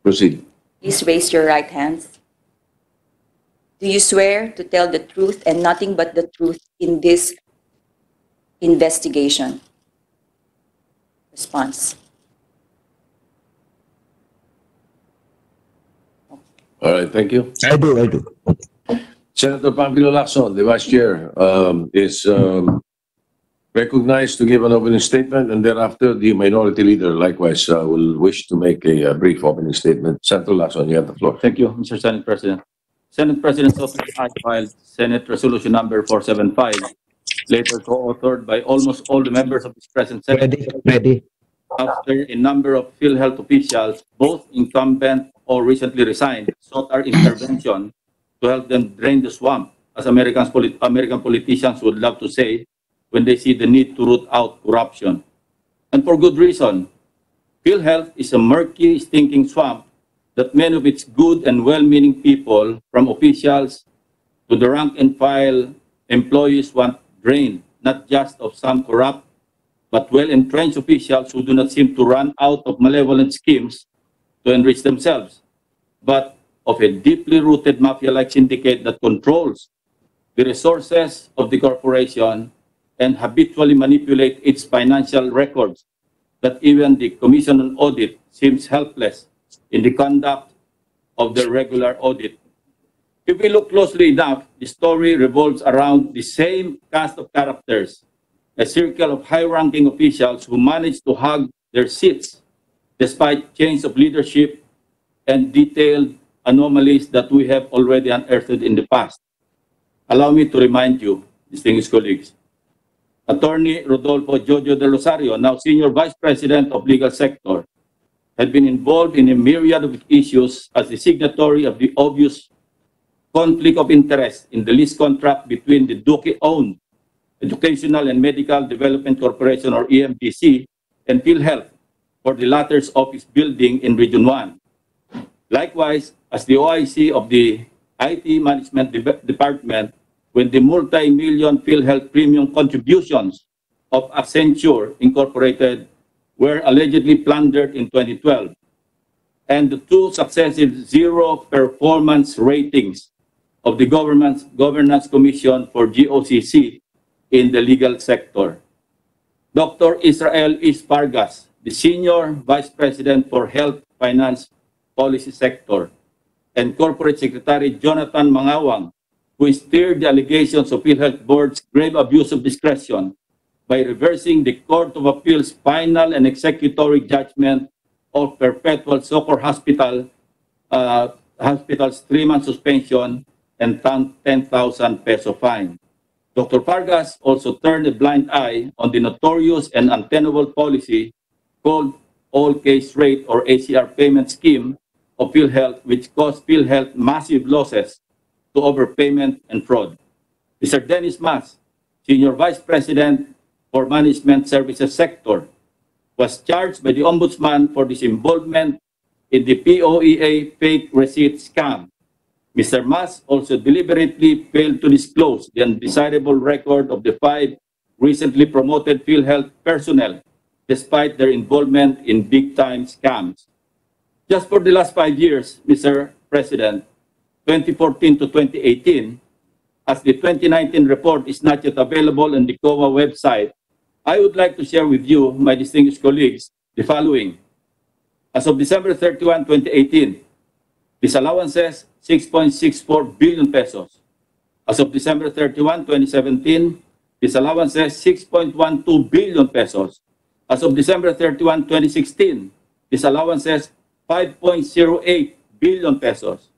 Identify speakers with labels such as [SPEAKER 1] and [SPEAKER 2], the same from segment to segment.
[SPEAKER 1] Proceed.
[SPEAKER 2] Please raise your right hands. Do you swear to tell the truth and nothing but the truth in this investigation? Response.
[SPEAKER 1] All right, thank you.
[SPEAKER 3] I do.
[SPEAKER 1] Senator Ping Lacson, the Vice Chair, is recognized to give an opening statement, and thereafter the Minority Leader likewise will wish to make a brief opening statement. Senator Lacson, you have the floor.
[SPEAKER 4] Thank you, Mr. Senate President. Senate President's Office has filed Senate Resolution Number 475, later co-authored by almost all the members of this present Senate.
[SPEAKER 3] Ready.
[SPEAKER 4] After a number of PhilHealth officials, both incumbent or recently resigned, sought our intervention to help them drain the swamp, as American politicians would love to say, when they see the need to root out corruption. And for good reason. PhilHealth is a murky, stinking swamp that many of its good and well-meaning people, from officials to the rank-and-file employees, want drained, not just of some corrupt, but well-entrenched officials who do not seem to run out of malevolent schemes to enrich themselves, but of a deeply rooted mafia-like syndicate that controls the resources of the corporation and habitually manipulate its financial records, that even the Commission on Audit seems helpless in the conduct of the regular audit. If we look closely enough, the story revolves around the same cast of characters, a circle of high-ranking officials who manage to hug their seats despite change of leadership and detailed anomalies that we have already unearthed in the past. Allow me to remind you, distinguished colleagues, Attorney Rodolfo Jojo de Rosario, now Senior Vice President of Legal Sector, had been involved in a myriad of issues as the signatory of the obvious conflict of interest in the lease contract between the Duque-owned Educational and Medical Development Corporation, or EMDC, and PhilHealth for the latter's office building in Region 1. Likewise, as the OIC of the IT Management Department, when the multi-million PhilHealth premium contributions of Accenture Incorporated were allegedly plundered in 2012, and the two successive zero performance ratings of the Governance Commission for GOCC in the legal sector. Dr. Israel Vargas, the Senior Vice President for Health Finance Policy Sector, and Corporate Secretary Jonathan Mangawang, who steered the allegations of PhilHealth Board's grave abuse of discretion by reversing the Court of Appeals' final and executory judgment of Perpetual Soccer Hospital's 3-month suspension and 10,000 peso fine. Dr. Vargas also turned a blind eye on the notorious and untenable policy called All Case Rate, or ACR payment scheme of PhilHealth, which caused PhilHealth massive losses to overpayment and fraud. Mr. Dennis Mas, Senior Vice President for Management Services Sector, was charged by the Ombudsman for his involvement in the POEA fake receipt scam. Mr. Mas also deliberately failed to disclose the undesirable record of the 5 recently promoted PhilHealth personnel, despite their involvement in big-time scams. Just for the last 5 years, Mr. President, 2014 to 2018, as the 2019 report is not yet available on the COA website, I would like to share with you, my distinguished colleagues, the following. As of December 31, 2018, disallowances, 6.64 billion pesos. As of December 31, 2017, disallowances, 6.12 billion pesos. As of December 31, 2016, disallowances, 5.08 billion pesos.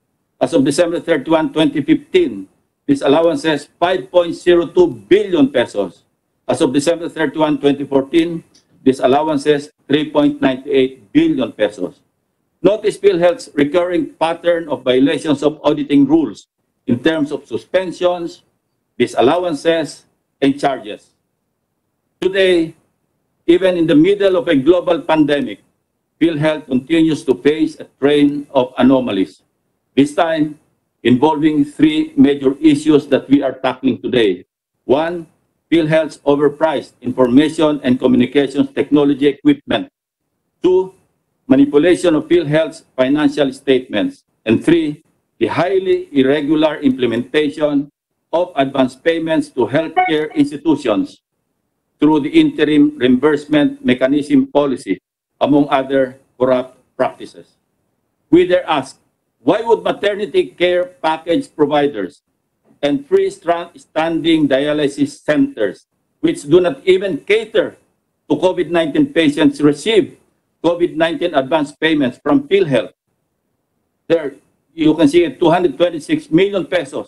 [SPEAKER 4] As of December 31, 2015, disallowances, 5.02 billion pesos. As of December 31, 2014, disallowances, 3.98 billion pesos. Notice PhilHealth's recurring pattern of violations of auditing rules in terms of suspensions, disallowances, and charges. Today, even in the middle of a global pandemic, PhilHealth continues to face a train of anomalies, this time involving 3 major issues that we are tackling today. 1, PhilHealth's overpriced information and communications technology equipment. 2, manipulation of PhilHealth's financial statements. And 3, the highly irregular implementation of advance payments to healthcare institutions through the interim reimbursement mechanism policy, among other corrupt practices. We dare ask, why would maternity care package providers and freestanding dialysis centers, which do not even cater to COVID-19 patients, receive COVID-19 advance payments from PhilHealth? There, you can see 226 million pesos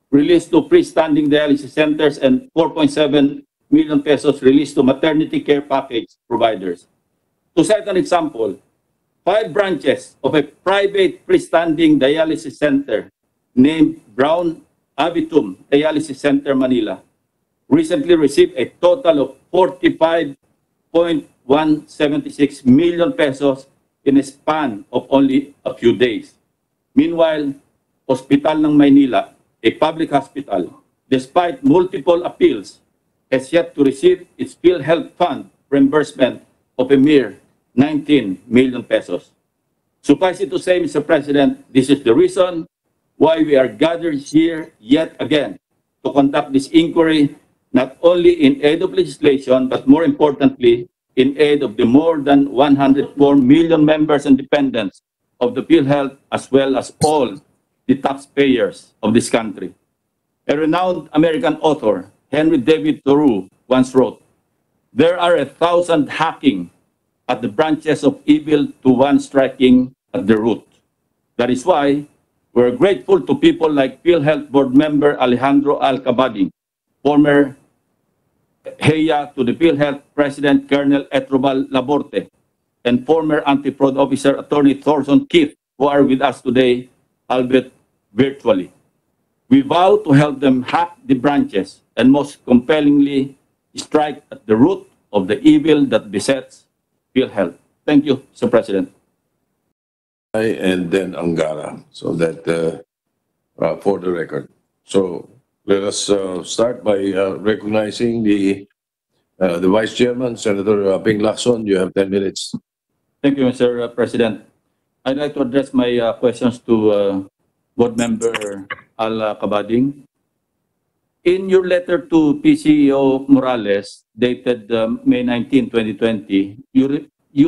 [SPEAKER 4] released to freestanding dialysis centers and 4.7 million pesos released to maternity care package providers. To cite an example, 5 branches of a private freestanding dialysis center named Brown Abitum Dialysis Center Manila recently received a total of 45.176 million pesos in a span of only a few days. Meanwhile, Hospital ng Maynila, a public hospital, despite multiple appeals, has yet to receive its PhilHealth fund reimbursement of a mere 19 million pesos. Suffice it to say, Mr. President, this is the reason why we are gathered here yet again to conduct this inquiry, not only in aid of legislation, but more importantly, in aid of the more than 104 million members and dependents of the PhilHealth, as well as all the taxpayers of this country. A renowned American author, Henry David Thoreau, once wrote, "There are 1,000 hacking at the branches of evil to one striking at the root." That is why we're grateful to people like PhilHealth board member Alejandro Alcabading, former HEA to the PhilHealth President Colonel Etrobal Laborte, and former anti-fraud officer Attorney Thorson Keith, who are with us today, albeit virtually. We vow to help them hack the branches and most compellingly strike at the root of the evil that besets PhilHealth. Thank you, Mr. President.
[SPEAKER 1] And then Angara, so that for the record. So let us start by recognizing the Vice Chairman, Senator Ping Lacson. You have 10 minutes.
[SPEAKER 4] Thank you, Mr. President. I'd like to address my questions to Board Member Al Kabading. In your letter to PCEO Morales, dated May 19, 2020,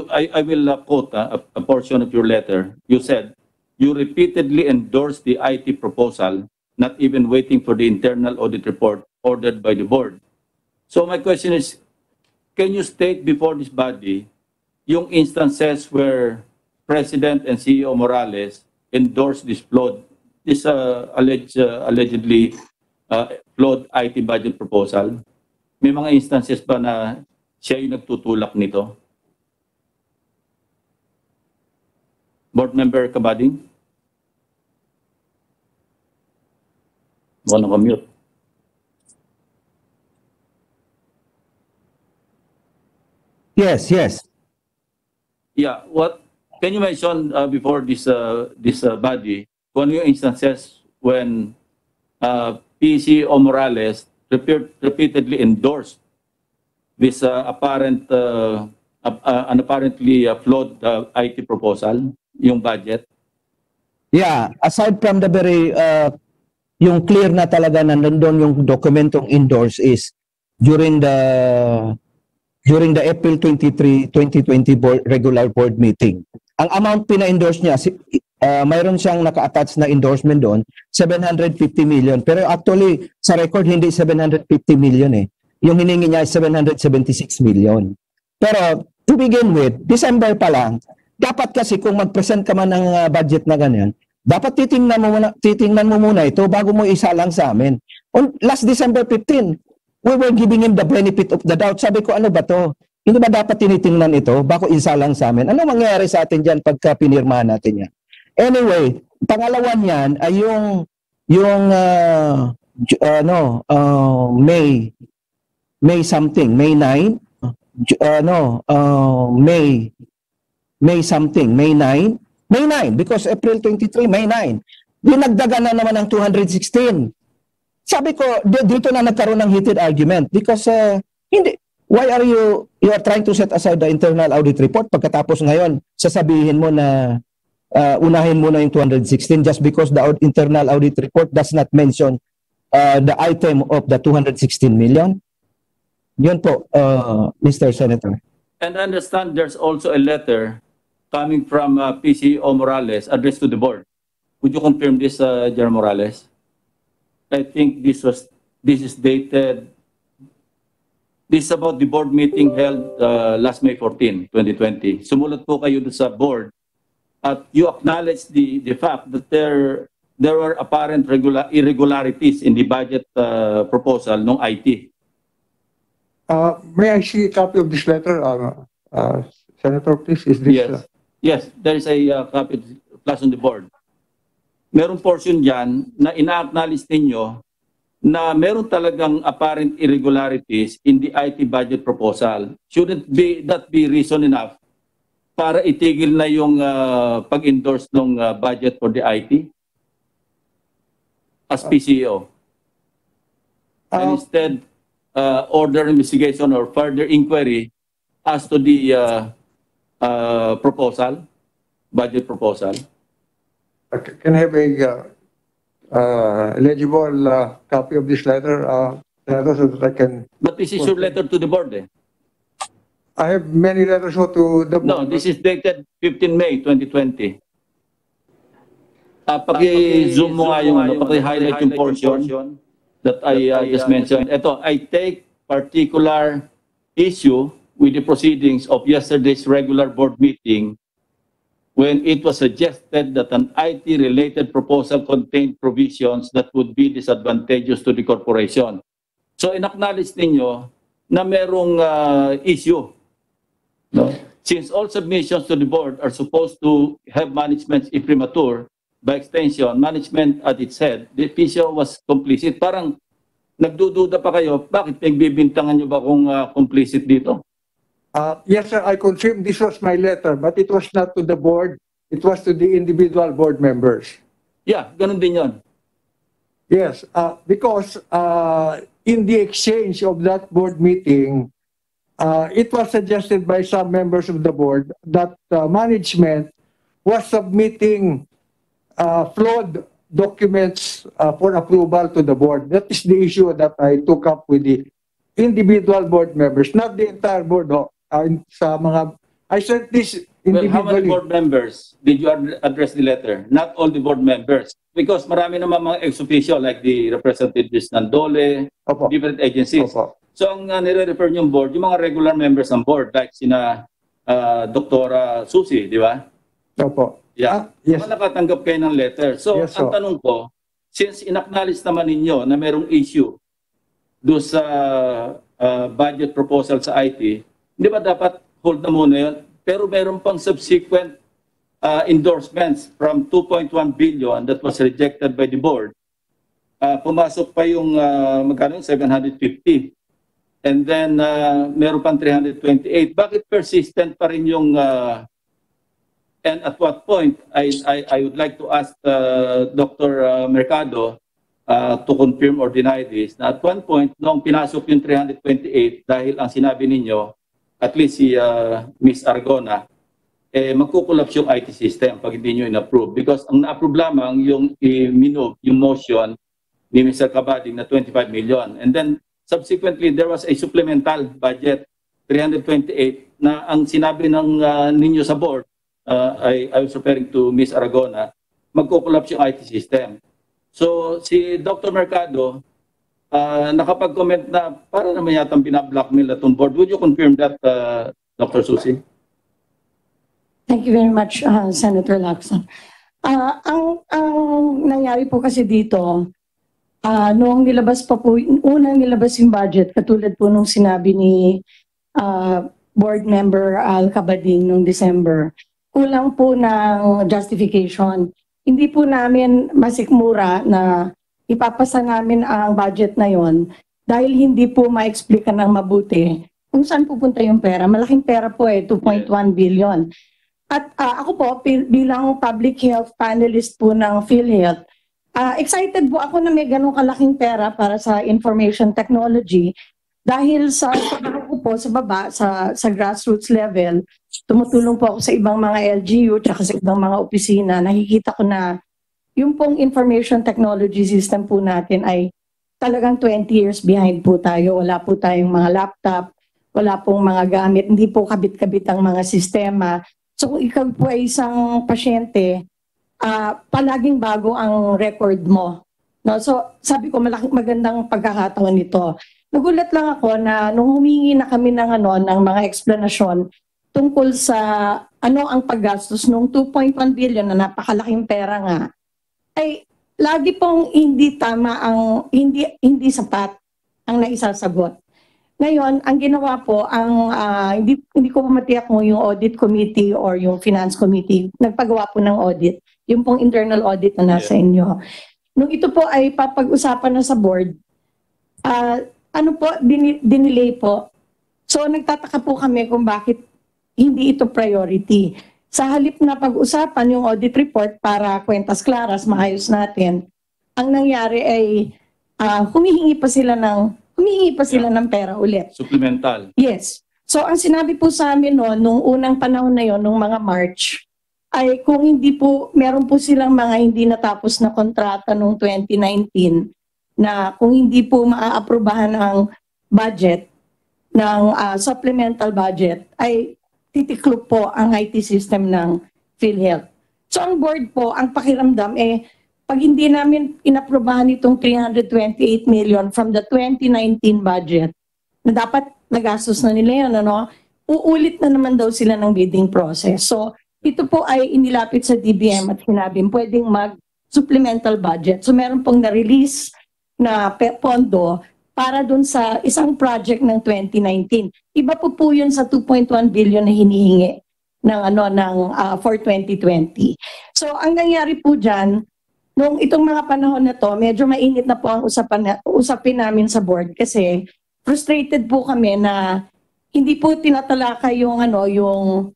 [SPEAKER 4] I will quote a portion of your letter. You said, you repeatedly endorsed the IT proposal, not even waiting for the internal audit report ordered by the board. So my question is, can you state before this body yung instances where President and CEO Morales endorsed this flawed, allegedly flawed IT budget proposal? May mga instances ba na siya yung nagtutulak nito? Board Member Kabading? Wala ka-mute.
[SPEAKER 3] Yes, yes.
[SPEAKER 4] Yeah, what can you mention before this body kung ano yung instances when PCO Morales repeatedly endorsed this apparently flawed IT proposal, yung budget?
[SPEAKER 3] Yeah, aside from the very yung clear na talaga na nandun yung dokumentong endorse is during the April 23, 2020 regular board meeting. Ang amount pina-endorse niya, mayroon siyang naka-attach na endorsement doon, 750 million. Pero actually, sa record, hindi 750 million eh. Yung hiningi niya is 776 million. Pero to begin with, December pa lang, dapat kasi kung mag-present ka man ng budget na ganyan, dapat titingnan mo muna ito bago mo isalang sa amin. On last December 15, we were giving him the benefit of the doubt. Sabi ko, ano ba to? Hindi ba dapat tinitingnan ito bago isalang sa amin? Ano mangyayari sa atin dyan pagka pinirmahan natin yan? Anyway, pangalawa niyan ay May something, May 9, May something, May 9, because April 23, May 9. Dinagdagan na naman ng 216. Sabi ko, dito na nagkaroon ng heated argument because why are you are trying to set aside the internal audit report pagkatapos ngayon sasabihin mo na unahin mo na yung 216 just because the internal audit report does not mention the item of the 216 million? Yun po, Mr. Senator.
[SPEAKER 4] And I understand there's also a letter coming from PCO Morales addressed to the board. Would you confirm this, General Morales? I think this is dated. This is about the board meeting held last May 14, 2020. Sumulat po kayo doon sa board at you acknowledge the fact that there were apparent irregularities in the budget proposal ng IT.
[SPEAKER 5] May I see a copy of this letter, Senator, please? Is this,
[SPEAKER 4] Yes. Yes, there is a copy plus on the board. Merong portion dyan na ina-acknowledge ninyo na meron talagang apparent irregularities in the IT budget proposal. Shouldn't that be reason enough para itigil na yung pag-endorse ng budget for the IT as PCO? And instead, order investigation or further inquiry as to the proposal, budget proposal.
[SPEAKER 5] can I have a legible copy of this letter, Senator, so that I can...
[SPEAKER 4] But this is your letter to the board, eh?
[SPEAKER 5] I have many letters to the board.
[SPEAKER 4] No, this is dated 15 May 2020. Paki-zoom mo nga yung, paki-highlight yung portion that I just mentioned. Ito, I take particular issue with the proceedings of yesterday's regular board meeting when it was suggested that an IT-related proposal contained provisions that would be disadvantageous to the corporation. So, in-acknowledge ninyo na merong issue. No? Since all submissions to the board are supposed to have management's imprimatur, by extension, management at its head, the PCO was complicit. Parang nagdududa pa kayo, bakit nagbibintangan nyo ba kung complicit dito?
[SPEAKER 5] Yes, sir, I confirm this was my letter, but it was not to the board. It was to the individual board members.
[SPEAKER 4] Yeah, ganun din yon.
[SPEAKER 5] Yes, because in the exchange of that board meeting, it was suggested by some members of the board that management was submitting flawed documents for approval to the board. That is the issue that I took up with the individual board members, not the entire board. I sent this individually.
[SPEAKER 4] Well, how many board members did you address the letter? Not all the board members. Because marami naman mga ex-officio like the representatives ng DOLE,
[SPEAKER 5] Opo.
[SPEAKER 4] different agencies.
[SPEAKER 5] Opo.
[SPEAKER 4] So ang nire-refer niyong board, yung mga regular members ng board like sina Dr. Susi, di ba?
[SPEAKER 5] Opo.
[SPEAKER 4] Yeah.
[SPEAKER 5] Yes.
[SPEAKER 4] Mga nakatanggap kayo ng letter. So,
[SPEAKER 5] Yes,
[SPEAKER 4] ang
[SPEAKER 5] sir.
[SPEAKER 4] tanong ko, since in-acknowledge naman ninyo na merong issue doon sa budget proposal sa IT, hindi ba dapat hold na muna yun? Pero meron pang subsequent endorsements from 2.1 billion that was rejected by the board. Pumasok pa yung magkano 750. And then meron pang 328. Bakit persistent pa rin yung and at what point, I would like to ask Dr. Mercado to confirm or deny this, na at one point, nung pinasok yung 328, dahil ang sinabi ninyo, at least si Ms. Argona, magkukulaps yung IT system pag hindi nyo in-approve. Because ang na-approve lamang yung i-minove, yung motion ni Mr. Cabading na 25 million. And then, subsequently, there was a supplemental budget, 328, na ang sinabi ng ninyo sa board, I was referring to Ms. Aragona, magkukulaps yung IT system. So, si Dr. Mercado, nakapag-comment na para naman yatang binablockmail na itong board. Would you confirm that, Dr. Susi?
[SPEAKER 6] Thank you very much, Senator Lacson. Ang nangyari po kasi dito, noong nilabas pa po, unang nilabas yung budget, katulad po nung sinabi ni board member Al Cabading noong December, kulang po ng justification. Hindi po namin masikmura na ipapasa namin ang budget na yon dahil hindi po ma-explica ng mabuti kung saan pupunta yung pera. Malaking pera po 2.1 billion. At ako po, bilang public health panelist po ng PhilHealth, excited po ako na may ganong kalaking pera para sa information technology dahil sa trabaho ko po po sa baba, sa grassroots level, tumutulong po ako sa ibang mga LGU tsaka sa ibang mga opisina, nakikita ko na yung pong information technology system po natin ay talagang 20 years behind po tayo. Wala po tayong mga laptop, wala pong mga gamit, hindi po kabit-kabit ang mga sistema. So kung ikaw po ay isang pasyente, palaging bago ang record mo. No? So sabi ko magandang pagkakataon nito. Nagulat lang ako na nung humingi na kami ng mga eksplanasyon tungkol sa ano ang paggastos nung 2.1 billion na napakalaking pera nga, ay lagi pong hindi tama ang hindi sapat ang naisasagot. Ngayon, ang ginawa po hindi ko matiyak kung yung audit committee or yung finance committee nagpagawa po ng audit, yung pong internal audit na nasa inyo. Nung ito po ay papag-usapan na sa board, dinelay po. So nagtataka po kami kung bakit hindi ito priority. Sa halip na pag-usapan yung audit report para kwentas klaras, maayos natin, ang nangyari ay humihingi pa sila ng pera ulit.
[SPEAKER 4] Supplemental.
[SPEAKER 6] Yes. So ang sinabi po sa amin nung unang panahon na yon, nung mga March, ay kung hindi po, meron po silang mga hindi natapos na kontrata noong 2019 na kung hindi po maaaprobahan ang budget ng supplemental budget, ay titiklop po ang IT system ng PhilHealth. So ang board po, ang pakiramdam pag hindi namin inaprobahan itong 328 million from the 2019 budget, na dapat nagastos na nila yun, uulit na naman daw sila ng bidding process. So ito po ay inilapit sa DBM at sinabi, pwedeng mag-supplemental budget. So meron pong na-release na pondo para dun sa isang project ng 2019. Iba po yun sa 2.1 billion na hinihingi for 2020. So ang nangyari po dyan, nung itong mga panahon na to, medyo mainit na po ang usapin namin sa board kasi frustrated po kami na hindi po tinatalakay yung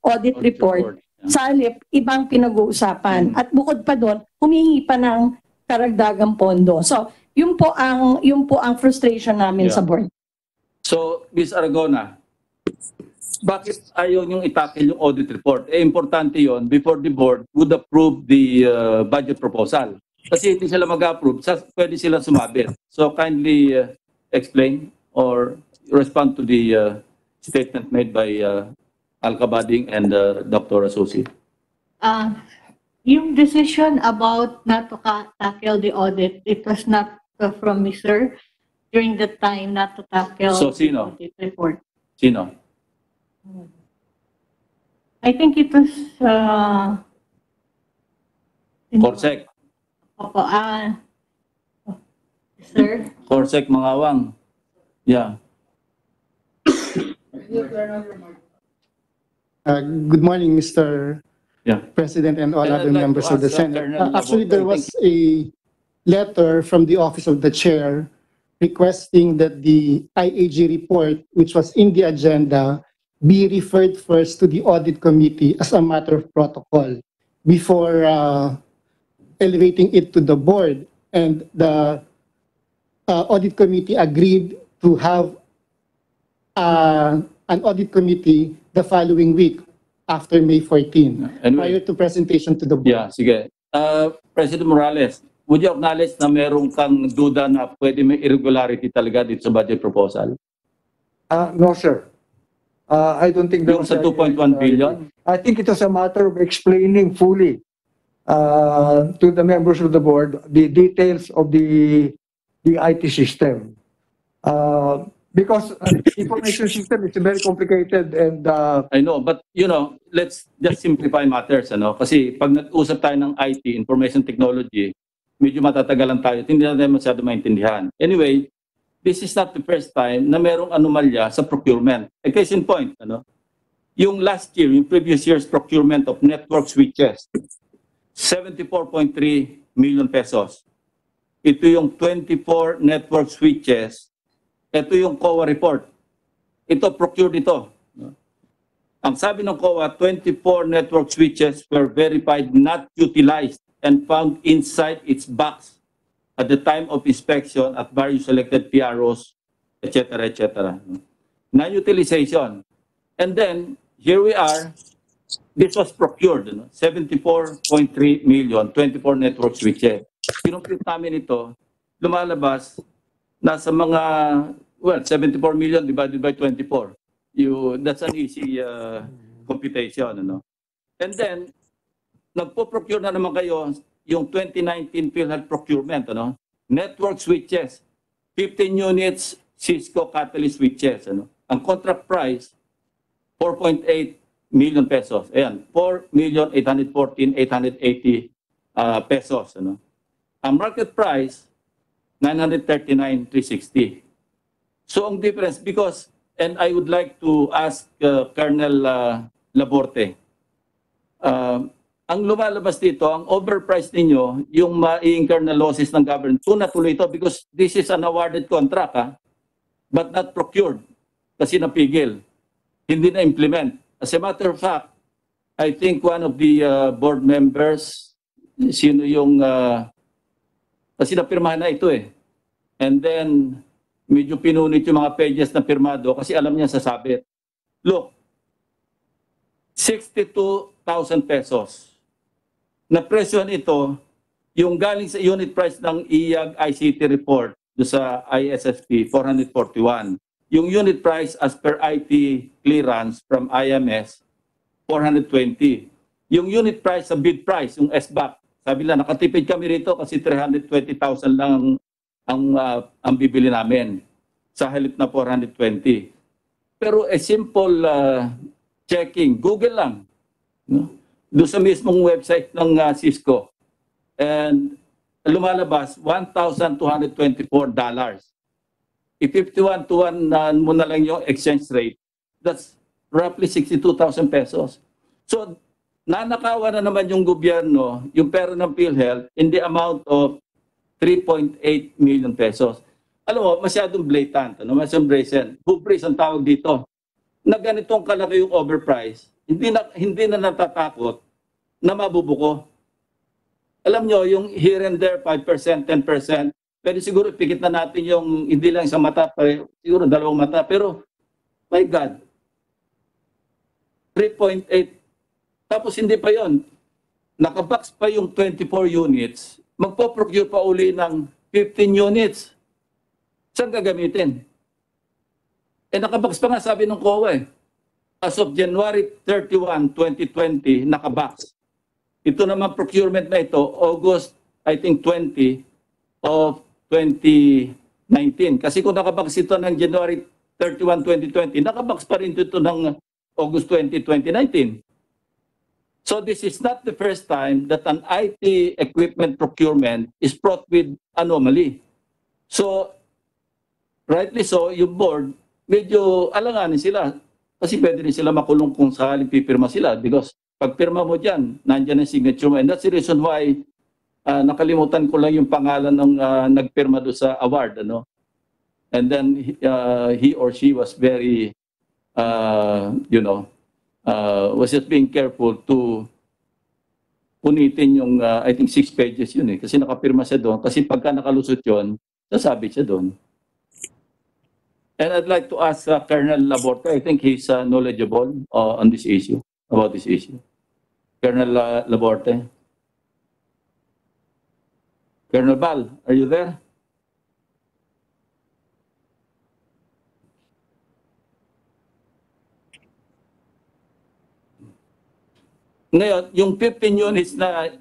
[SPEAKER 6] audit report. Sa halip, ibang pinag-uusapan. At bukod pa doon, humingi pa ng karagdagang pondo. So yun po ang frustration namin sa board.
[SPEAKER 4] So, Ms. Aragona, bakit ayaw niyong itakil yung audit report? Importante yon before the board would approve the budget proposal. Kasi hindi sila mag-approve, pwede sila sumabit. So, kindly explain or respond to the statement made by Al-Kabading and Dr. Asusi.
[SPEAKER 7] Yung decision about not to tackle the audit, it was not from me, sir, during the time not to tackle
[SPEAKER 4] So, sino?
[SPEAKER 7] the audit report.
[SPEAKER 4] Sino?
[SPEAKER 7] I think it was
[SPEAKER 4] Corsec.
[SPEAKER 7] Opo, sir.
[SPEAKER 4] Corsec Mangawang. Yeah.
[SPEAKER 8] Good morning, Mr.
[SPEAKER 4] Yeah.
[SPEAKER 8] President and all
[SPEAKER 4] I'd
[SPEAKER 8] other
[SPEAKER 4] like to
[SPEAKER 8] members of the
[SPEAKER 4] ask,
[SPEAKER 8] Senate.
[SPEAKER 4] Colonel
[SPEAKER 8] Actually,
[SPEAKER 4] Labo,
[SPEAKER 8] there was a letter from the Office of the Chair requesting that the IAG report, which was in the agenda, be referred first to the Audit Committee as a matter of protocol before elevating it to the board. And the Audit Committee agreed to have an Audit Committee the following week after May 14,
[SPEAKER 4] Anyway.
[SPEAKER 8] prior to presentation to the board.
[SPEAKER 4] Yeah, sige. President Morales, would you acknowledge na meron kang duda na pwede may irregularity talaga dito sa budget proposal?
[SPEAKER 5] No, sir. I don't think
[SPEAKER 4] Yung sa 2.1 billion?
[SPEAKER 5] I think it was a matter of explaining fully to the members of the board the details of the IT system. Because information system is very complicated and
[SPEAKER 4] I know, but let's just simplify matters, Kasi pag nag-usap tayo ng IT, information technology, medyo matatagalan tayo. Hindi natin masyado maintindihan. Anyway, this is not the first time na merong anomalya sa procurement. Case in point, yung last year, yung previous year's procurement of network switches, 74.3 million pesos. Ito yung 24 network switches. Ito yung COA report. Ito, procured ito. Ang sabi ng COA, 24 network switches were verified not utilized and found inside its box at the time of inspection at various selected PROs, etc., etc. non-utilization. And then, here we are, this was procured, 74.3 million, 24 network switches. Kinumpute namin ito, lumalabas, nasa mga, well, 74 million divided by 24. That's an easy computation. And then, nagpo-procure na naman kayo yung 2019 PhilHealth procurement. Network switches, 15 units Cisco Catalyst switches. Ang contract price, 4.8 million pesos. Ayan, 4,814,880 pesos. Ang market price, 939,360. So ang difference, because, and I would like to ask Colonel Laborte, ang lumalabas dito, ang overpriced ninyo, yung ma-incur na losses ng government, kung natuloy ito, because this is an awarded contract, but not procured, kasi napigil, hindi na-implement. As a matter of fact, I think one of the board members, sino yung, kasi napirmahan na ito and then, medyo pinunit yung mga pages na pirmado, kasi alam niya sasabit. Look, 62,000 pesos. Na-presyon ito, yung galing sa unit price ng IAG ICT report do sa ISSP, 441. Yung unit price as per IT clearance from IMS, 420. Yung unit price sa bid price, yung SBAC, sabi lang, nakatipid kami rito kasi 320,000 lang ang bibili namin sa halip na 420. Pero a simple checking, Google lang, doon sa mismong website ng Cisco. And lumalabas, $1,224. I-51 to 1 mo na lang yung exchange rate. That's roughly 62,000 pesos. So, nanakawa na naman yung gobyerno, yung pera ng PhilHealth, in the amount of 3.8 million pesos. Alam mo, masyadong blatant, masyadong brazen. Hubris ang tawag dito. Na ganitong kalaki yung overprice, hindi na natatakot na mabubuko. Alam nyo, yung here and there, 5%, 10%, pero siguro ipikit na natin yung hindi lang isang mata, siguro dalawang mata, pero my God, 3.8. Tapos hindi pa yon, nakabox pa yung 24 units, magpo-procure pa uli ng 15 units. Saan gagamitin? Nakabox pa nga, sabi ng COA as of January 31, 2020, nakabox. Ito naman procurement na ito, August, I think 20 of 2019. Kasi kung nakabox ito ng January 31, 2020, nakabox pa rin ito ng August 20, 2019. So this is not the first time that an IT equipment procurement is fraught with anomaly. So, rightly so, yung board, medyo alanganin sila. Kasi pwede rin sila makulong kung sakaling pipirma sila because pag pirma mo dyan, nandyan ang signature mo. And that's the reason why nakalimutan ko lang yung pangalan ng nagpirma do sa award. And then he or she was very, was just being careful to punitin yung, I think 6 pages yun kasi nakapirma siya doon. Kasi pagka nakalusot yun, sasabit siya doon. And I'd like to ask Colonel Laborte, I think he's knowledgeable on this issue, about this issue. Colonel Laborte. Colonel Bal, are you there? Ngayon, yung 15 units na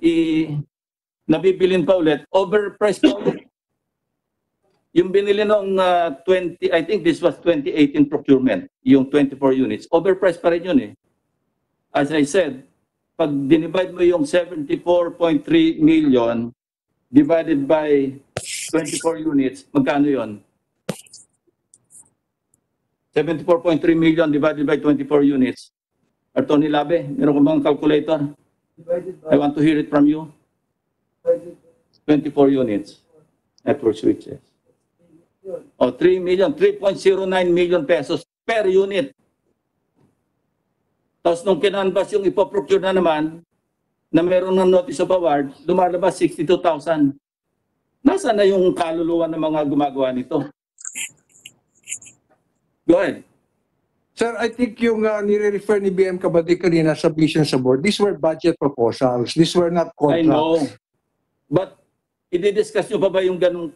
[SPEAKER 4] nabibilin pa ulit, overpriced pa ulit. Yung binili noong 20, I think this was 2018 procurement, yung 24 units, overpriced pa rin yun As I said, pag dinivide mo yung 74.3 million divided by 24 units, magkano yun? 74.3 million divided by 24 units. Attorney Labe, meron ko bang calculator? I want to hear it from you. 24 units, network switches. O 3 million, 3.09 million pesos per unit. Tapos nung kinanbas yung ipoprocure na naman, na meron ng notice of award, lumalabas 62,000. Nasaan na yung kaluluwa ng mga gumagawa nito? Go ahead.
[SPEAKER 5] Sir, I think yung nire-refer ni BM Kabati kanina sa vision sa board, these were budget proposals. These were not
[SPEAKER 4] I know.
[SPEAKER 5] contracts.
[SPEAKER 4] But i-discuss nyo pa ba yung ganung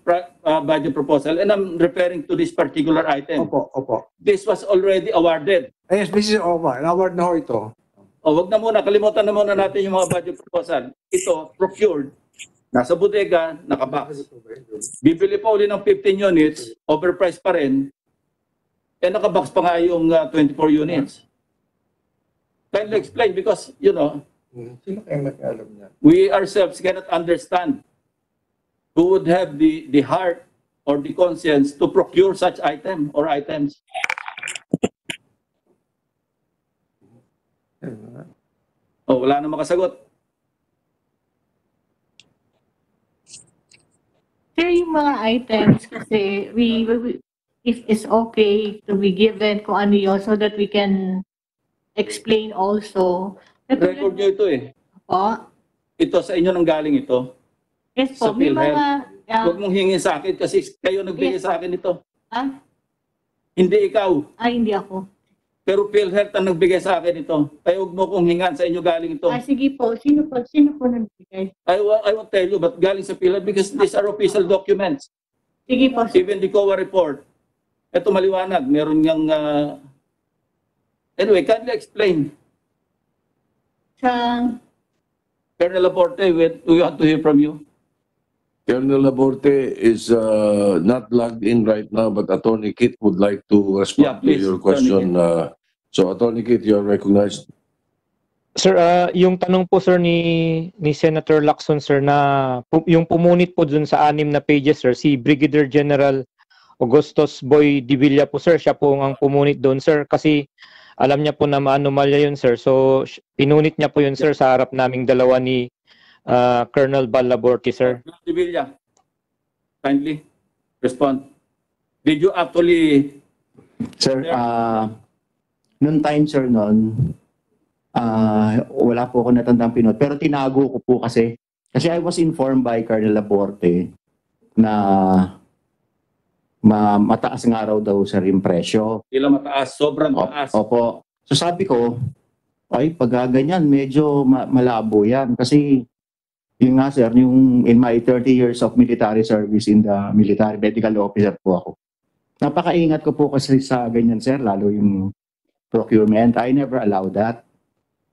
[SPEAKER 4] budget proposal? And I'm referring to this particular item.
[SPEAKER 5] Opo, opo.
[SPEAKER 4] This was already awarded.
[SPEAKER 5] Yes, this is over. Award na ho ito.
[SPEAKER 4] O, wag na muna, kalimutan na muna natin yung mga budget proposal. Ito, procured, nasa bodega, nakabox. Bibili pa uli ng 15 units, overpriced pa rin, eh nakabox pa nga yung 24 units. Kindly explain because, you know,
[SPEAKER 5] Sino kayang nag-alam niya?
[SPEAKER 4] we ourselves cannot understand who would have the heart or the conscience to procure such item or items. Oh, wala na makasagot.
[SPEAKER 7] Sir, yung mga items kasi if it's okay to be given kung ano yun so that we can explain also.
[SPEAKER 4] Record nyo ito eh.
[SPEAKER 7] Po?
[SPEAKER 4] Ito sa inyo nang galing ito.
[SPEAKER 7] Yes
[SPEAKER 4] Sa
[SPEAKER 7] po, may
[SPEAKER 4] PhilHealth.
[SPEAKER 7] mga...
[SPEAKER 4] Huwag mong hingin sa akin kasi kayo nagbigay sa akin ito.
[SPEAKER 7] Ah?
[SPEAKER 4] Hindi ikaw.
[SPEAKER 7] Hindi ako.
[SPEAKER 4] Pero PhilHealth ang nagbigay sa akin ito. Kaya huwag mo kong hingan sa inyo galing ito.
[SPEAKER 7] Sige po, sino po nagbigay?
[SPEAKER 4] I will tell you, but galing sa PhilHealth because these are official documents.
[SPEAKER 7] Sige po,
[SPEAKER 4] Even the COA report. Ito maliwanag. Meron niyang... Anyway, kindly explain. Colonel Laporte, we want to hear from you.
[SPEAKER 1] Colonel Laborte is not logged in right now, but Attorney Kit would like to respond
[SPEAKER 4] Yeah, please,
[SPEAKER 1] to your question.
[SPEAKER 4] Attorney
[SPEAKER 1] So, Attorney Kit, you are recognized.
[SPEAKER 9] Sir, yung tanong po sir ni Senator Lacson sir na yung pumunit po dun sa 6 na pages sir, si Brigadier General Augustus Boy Divilla po sir, siya po ang pumunit doon sir kasi alam niya po na anomalya yun sir. So pinunit niya po yun sir sa harap naming dalawa ni Colonel Balaborti sir.
[SPEAKER 4] Divilla, kindly respond. Did you actually...
[SPEAKER 10] Sir, noon time sir wala po ako natandang pinot. Pero tinago ko po kasi I was informed by Colonel Laborte na mataas nga raw daw sir yung presyo.
[SPEAKER 4] Sila mataas, sobrang taas.
[SPEAKER 10] Opo. So sabi ko, ay pag ganyan, medyo malabo yan. Kasi yun nga sir, yung in my 30 years of military service in the military medical officer po ako. Napakaingat ko po kasi sa ganyan sir, lalo yung procurement. I never allow that.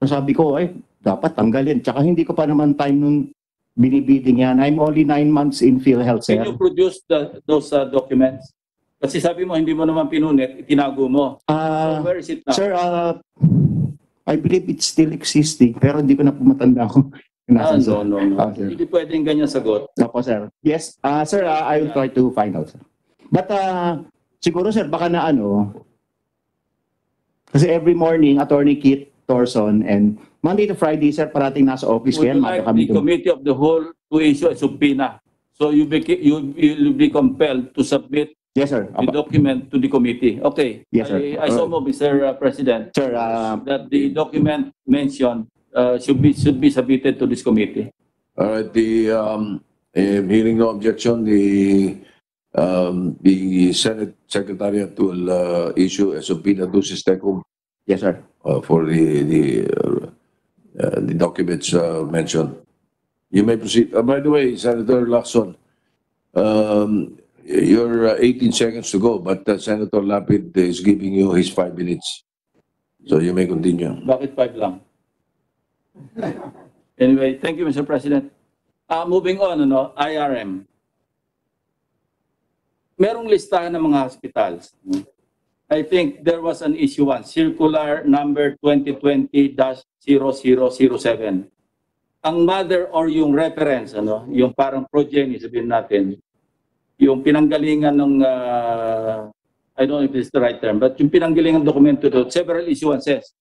[SPEAKER 10] So sabi ko, ay dapat tanggalin. Tsaka hindi ko pa naman time nung binibidding yan. I'm only 9 months in PhilHealth sir.
[SPEAKER 4] Can you produce those documents? Kasi sabi mo, hindi mo naman pinunit, itinago mo. So where is it now?
[SPEAKER 10] Sir, I believe it's still existing, pero hindi ko na pumatanda kung nasa sir.
[SPEAKER 4] No.
[SPEAKER 10] Sir.
[SPEAKER 4] Hindi pwedeng ganyan sagot.
[SPEAKER 10] Opo, sir. Yes, sir, I will try to find out, sir. But siguro, sir, baka na kasi every morning, Attorney Kit Torson, and Monday to Friday, sir, parating nasa office ko
[SPEAKER 4] Would
[SPEAKER 10] yan.
[SPEAKER 4] you like the committee of the whole to issue a subpoena? So you'll be compelled to submit
[SPEAKER 10] Yes, sir.
[SPEAKER 4] the document to the committee. Okay.
[SPEAKER 10] Yes, sir.
[SPEAKER 4] I so move, Mr. President,
[SPEAKER 10] Sir,
[SPEAKER 4] that the document mentioned should be submitted to this committee.
[SPEAKER 1] All right, hearing no objection, the Senate Secretariat will issue a subpoena to Sistecom
[SPEAKER 10] yes, sir.
[SPEAKER 1] for the documents mentioned. You may proceed. By the way, Senator Lacson, you're 18 seconds to go, but Senator Lapid is giving you his 5 minutes. So you may continue.
[SPEAKER 4] Bakit 5 lang? Anyway, thank you, Mr. President. Moving on, IRM. Merong listahan ng mga hospitals. I think there was an issue circular number 2020-0007. Ang mother or yung reference, yung parang progeny, sabihin natin, yung pinanggalingan ng, I don't know if it's the right term, but yung pinanggalingan dokumento doon, several issuances.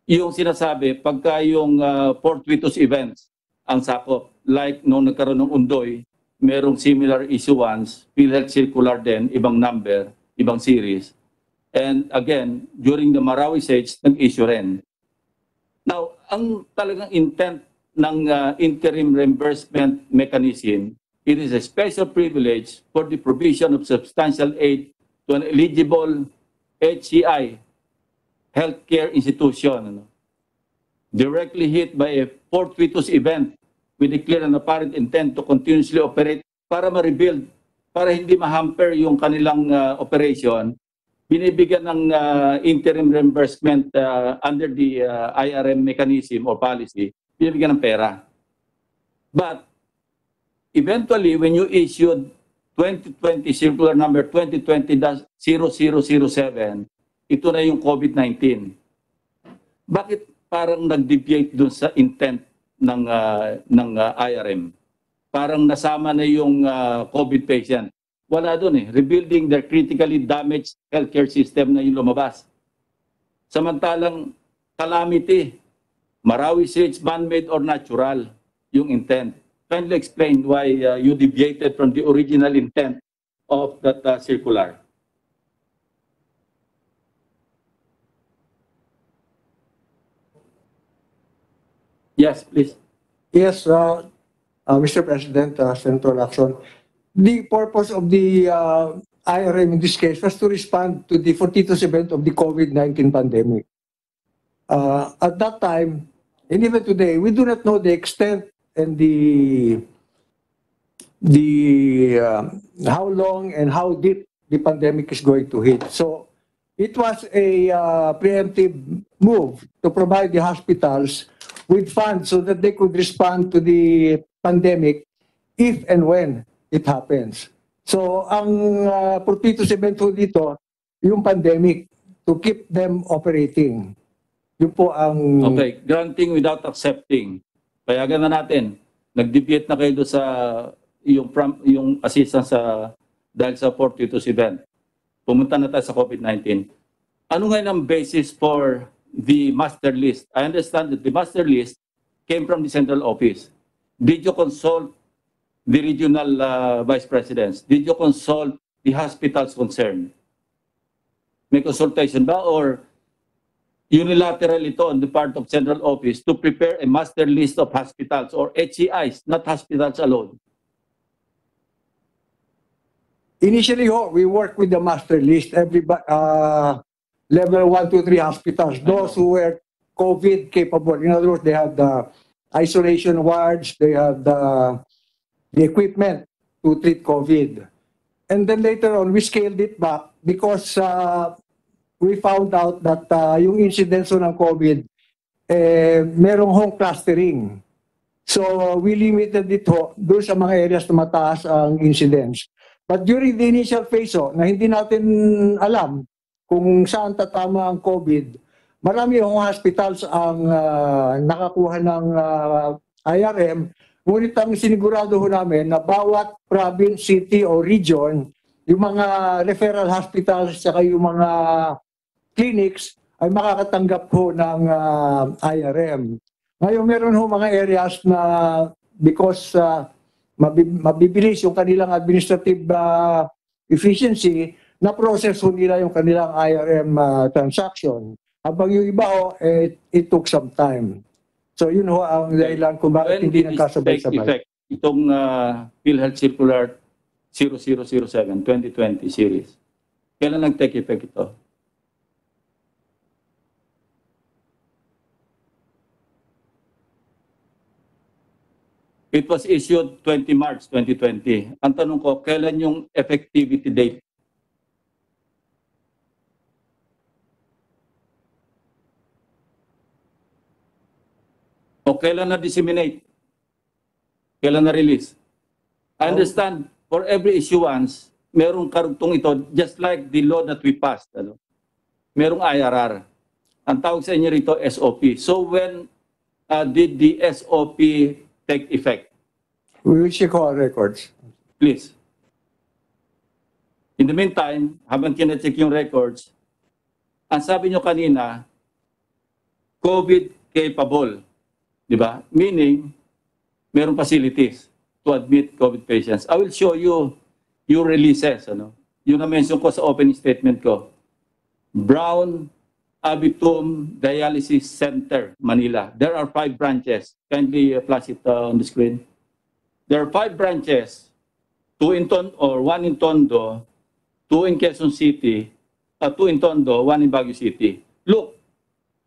[SPEAKER 4] Yung sinasabi, pagka yung fortuitous events ang sakop, like nung nagkaroon ng Undoy, merong similar issuance, PhilHealth circular din, ibang number, ibang series. And again, during the Marawi siege, nag-issue rin. Now, ang talagang intent ng interim reimbursement mechanism, it is a special privilege for the provision of substantial aid to an eligible HCI healthcare institution directly hit by a fortuitous event with a clear and apparent intent to continuously operate para ma-rebuild, para hindi ma-hamper yung kanilang operation, binibigyan ng interim reimbursement under the IRM mechanism or policy, binibigyan ng pera. But eventually, when you issued 2020 circular number 2020-0007, ito na yung COVID-19. Bakit parang nag-deviate dun sa intent ng IRM? Parang nasama na yung COVID patient. Wala dun eh. Rebuilding their critically damaged healthcare system na yung lumabas. Samantalang calamity, Marawi Sage, man-made or natural, yung intent. Kindly explain why you deviated from the original intent of that circular. Yes, please.
[SPEAKER 5] Yes, Mr. President, Senator Lacson. The purpose of the IRM in this case was to respond to the fortuitous event of the COVID-19 pandemic. At that time, and even today, we do not know the extent and the how long and how deep the pandemic is going to hit. So it was a preemptive move to provide the hospitals with funds so that they could respond to the pandemic if and when it happens. So ang fortuitous event po dito, yung pandemic, to keep them operating. Yun po ang...
[SPEAKER 4] Okay, granting without accepting. Payagan na natin. Nag-deviate na kayo doon sa yung assistance dahil sa fortuitous event. Pumunta na tayo sa COVID-19. Ano ngayon ang basis for the master list? I understand that the master list came from the central office. Did you consult the regional vice presidents? Did you consult the hospitals concerned? May consultation ba or unilateral ito on the part of central office to prepare a master list of hospitals or HCIs, not hospitals alone?
[SPEAKER 5] Initially, we work with the master list. Everybody, level 1, 2, 3 hospitals, those who were COVID capable. In other words, they have the isolation wards, they have the equipment to treat COVID. And then later on, we scaled it back because we found out that yung incidence ng COVID, merong home clustering. So we limited it doon sa mga areas na mataas ang incidence. But during the initial phase na hindi natin alam kung saan tatama ang COVID, marami yung hospitals ang nakakuha ng IRM. Ngunit ang sinigurado ho namin na bawat province, city o region, yung mga referral hospitals at yung mga clinics ay makakatanggap ho ng IRM. Ngayon meron ho mga areas na because mabibilis yung kanilang administrative efficiency, na process ho nila yung kanilang IRM transaction. Habang yung iba ho, it took some time. So yun ho ang dahilan kung bakit hindi nagkasabay-sabay.
[SPEAKER 4] Itong PhilHealth Circular 0007 2020 series, kailan nag-take effect ito? It was issued 20 March 2020. Ang tanong ko, kailan yung effectivity date? O kailan na-disseminate? Kailan na-release? I understand, for every issuance, merong karugtong ito, just like the law that we passed. Merong IRR. Ang tawag sa inyo rito, SOP. So when did the SOP take effect?
[SPEAKER 5] We will check our records.
[SPEAKER 4] Please. In the meantime, habang kina-check yung records, ang sabi nyo kanina, COVID capable. Di ba? Meaning, merong facilities to admit COVID patients. I will show you your releases. Yung na-mention ko sa opening statement ko. Brown Abitum Dialysis Center, Manila. There are 5 branches. Kindly flash it on the screen. There are 5 branches, 1 in Tondo, 2 in Quezon City, 2 in Tondo, 1 in Baguio City. Look,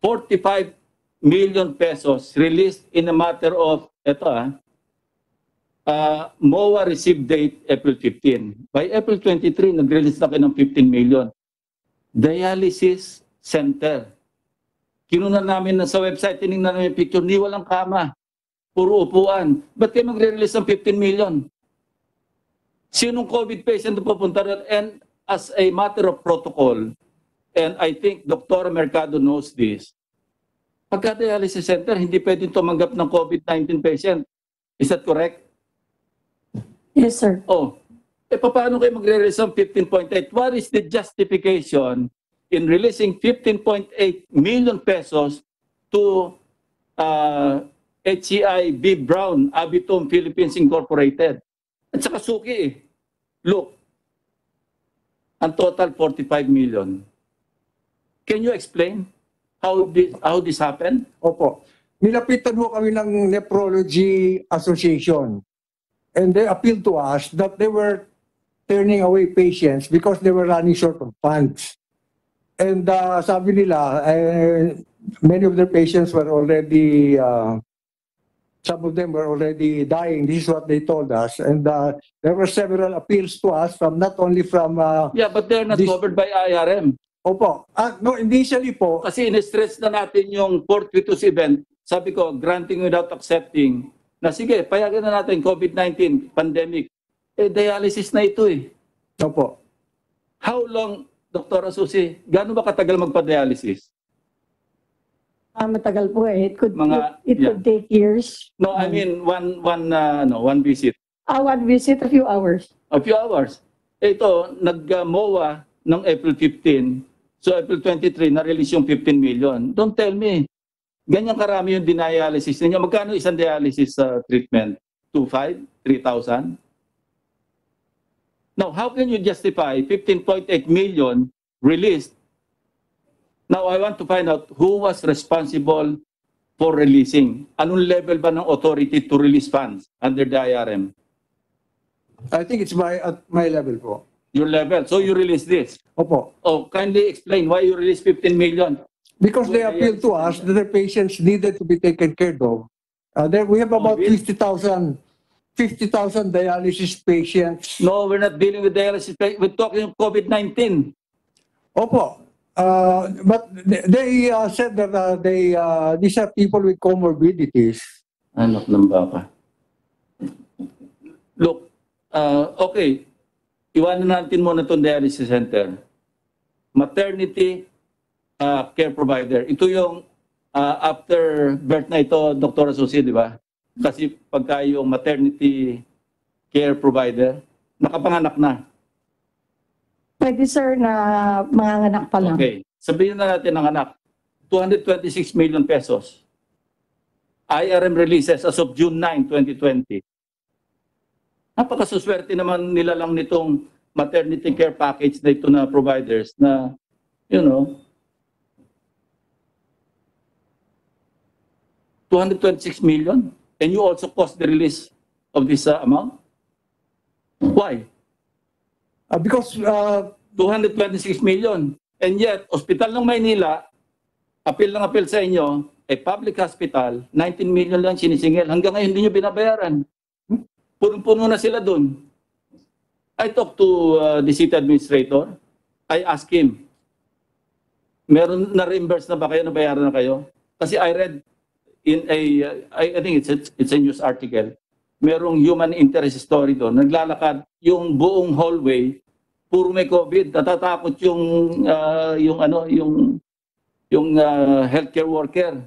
[SPEAKER 4] 45 million pesos released in a matter of, MOA received date April 15. By April 23, nag-release na kayo ng 15 million. Dialysis center. Kinunan namin sa website, tinignan namin yung picture, ni walang kama. Puro upuan. Ba't kayo mag-release ng 15 million? Sinong COVID patient na pupunta rin? And as a matter of protocol, and I think Dr. Mercado knows this, pagka-dialysis center, hindi pwedeng tumanggap ng COVID-19 patient. Is that correct?
[SPEAKER 6] Yes, sir.
[SPEAKER 4] Oh, paano kayo magre-release ng 15.8? What is the justification in releasing 15.8 million pesos to HCI B. Brown, Abitum Philippines Incorporated? At saka Suki, look, ang total 45 million. Can you explain how this happened?
[SPEAKER 5] Opo. Nilapitan ho kami ng Nephrology Association. And they appealed to us that they were turning away patients because they were running short of funds. And sabi nila, many of their patients were already, some of them were already dying. This is what they told us. And there were several appeals to us from not only from...
[SPEAKER 4] yeah, but they're not covered by IRM.
[SPEAKER 5] Opo. No, initially po.
[SPEAKER 4] Kasi in-stress na natin yung fortuitous event. Sabi ko, granting without accepting. Na sige, payagan na natin COVID-19, pandemic. Dialysis na ito eh.
[SPEAKER 5] Opo.
[SPEAKER 4] How long, Dr. Susi, gaano ba katagal magpa-dialysis?
[SPEAKER 6] Matagal po eh. It could
[SPEAKER 4] yeah.
[SPEAKER 6] take years.
[SPEAKER 4] No, I mean one visit.
[SPEAKER 6] One visit, a few hours.
[SPEAKER 4] A few hours. Ito, nag-MOA ng April 15. So April 23, na-release yung 15 million. Don't tell me. Ganyan karami yung dialysis ninyo. Magkano isang dialysis treatment? 2,500? 3,000? Now, how can you justify 15.8 million released? Now, I want to find out who was responsible for releasing. Anong level ba ng authority to release funds under the IRM?
[SPEAKER 5] I think it's at my level po.
[SPEAKER 4] Your level. So you release this?
[SPEAKER 5] Opo.
[SPEAKER 4] Oh, kindly explain why you release 15 million.
[SPEAKER 5] Because they appealed to us that their patients needed to be taken care of. We have about 50,000 dialysis patients.
[SPEAKER 4] No, we're not dealing with dialysis. We're talking of COVID-19.
[SPEAKER 5] Opo. But they said that these are people with comorbidities.
[SPEAKER 4] Anak ng baka. Look, okay. Iwanan natin muna itong dialysis center. Maternity care provider. Ito yung after birth na ito, Dr. Susi, di ba? Kasi pagka yung maternity care provider, nakapanganak na.
[SPEAKER 6] Pwede sir na manganganak pa lang.
[SPEAKER 4] Okay. Sabihin na natin ang anak. 226 million pesos. IRM releases as of June 9, 2020. Napakasuswerte naman nila lang nitong maternity care package na ito na providers na, you know, 226 million, and you also cost the release of this amount? Why?
[SPEAKER 5] Because
[SPEAKER 4] 226 million. And yet, Hospital ng Maynila, appeal sa inyo, public hospital, 19 million lang sinisingil. Hanggang ngayon hindi nyo binabayaran. Punong-puno na sila dun. I talked to the city administrator. I asked him, meron na reimburse na ba kayo, nabayaran na kayo? Kasi I read in I think it's a news article, merong human interest story doon. Naglalakad yung buong hallway, puro may COVID. Natatakot yung healthcare worker.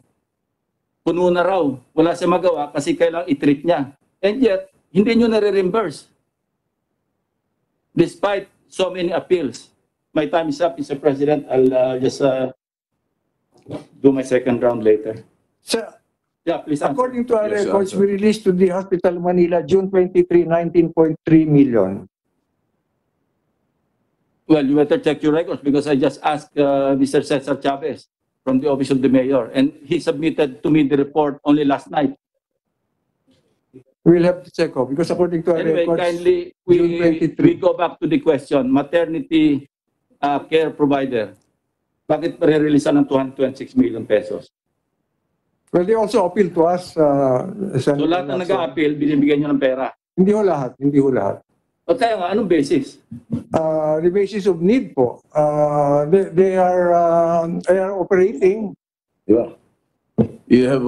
[SPEAKER 4] Puno na raw. Wala siya magawa kasi kailangan i-treat niya. And yet, hindi nyo nare-reimburse. Despite so many appeals. My time is up, Mr. President. I'll just do my second round later.
[SPEAKER 5] Sir,
[SPEAKER 4] yeah, please answer.
[SPEAKER 5] According to our
[SPEAKER 1] Yes,
[SPEAKER 5] records,
[SPEAKER 1] answer.
[SPEAKER 5] we released to the Hospital Manila June 23, 19.3 million.
[SPEAKER 4] Well, you better check your records because I just asked Mr. Cesar Chavez from the Office of the Mayor, and he submitted to me the report only last night.
[SPEAKER 5] We'll have to check off because according to our
[SPEAKER 4] Anyway,
[SPEAKER 5] records,
[SPEAKER 4] kindly,
[SPEAKER 5] June
[SPEAKER 4] we
[SPEAKER 5] 23.
[SPEAKER 4] go back to the question, maternity care provider. Bakit re-releasean ng 226 million pesos?
[SPEAKER 5] Well, they also appeal to us,
[SPEAKER 4] So lahat ng nag-a-appeal, binibigyan nyo ng pera.
[SPEAKER 5] Hindi ho lahat, hindi ho lahat.
[SPEAKER 4] O kaya nga, anong basis?
[SPEAKER 5] The basis of need po. They are operating.
[SPEAKER 1] Yeah. You have,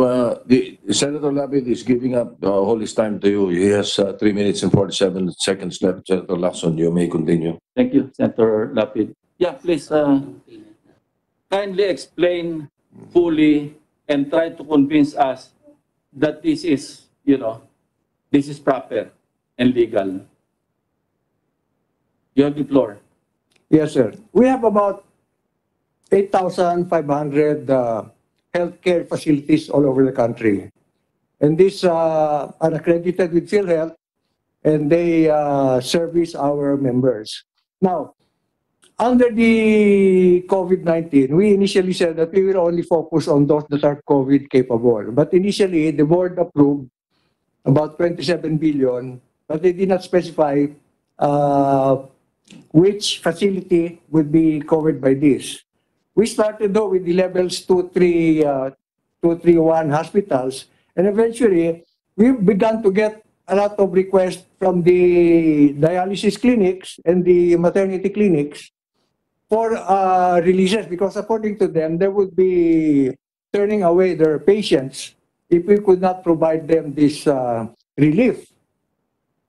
[SPEAKER 1] Senator Lapid is giving up all his time to you. He has 3 minutes and 47 seconds left. Senator Lacson, you may continue.
[SPEAKER 4] Thank you, Senator Lapid. Yeah, please kindly explain fully and try to convince us that this is, this is proper and legal. You have the floor.
[SPEAKER 5] Yes, sir. We have about 8,500 healthcare facilities all over the country. And these are accredited with PhilHealth, and they service our members. Now, under the COVID-19, we initially said that we will only focus on those that are COVID capable. But initially, the board approved about 27 billion, but they did not specify which facility would be covered by this. We started though with the levels 2, 3, 2, 3, 1 hospitals, and eventually we began to get a lot of requests from the dialysis clinics and the maternity clinics for releases, because according to them, they would be turning away their patients if we could not provide them this relief,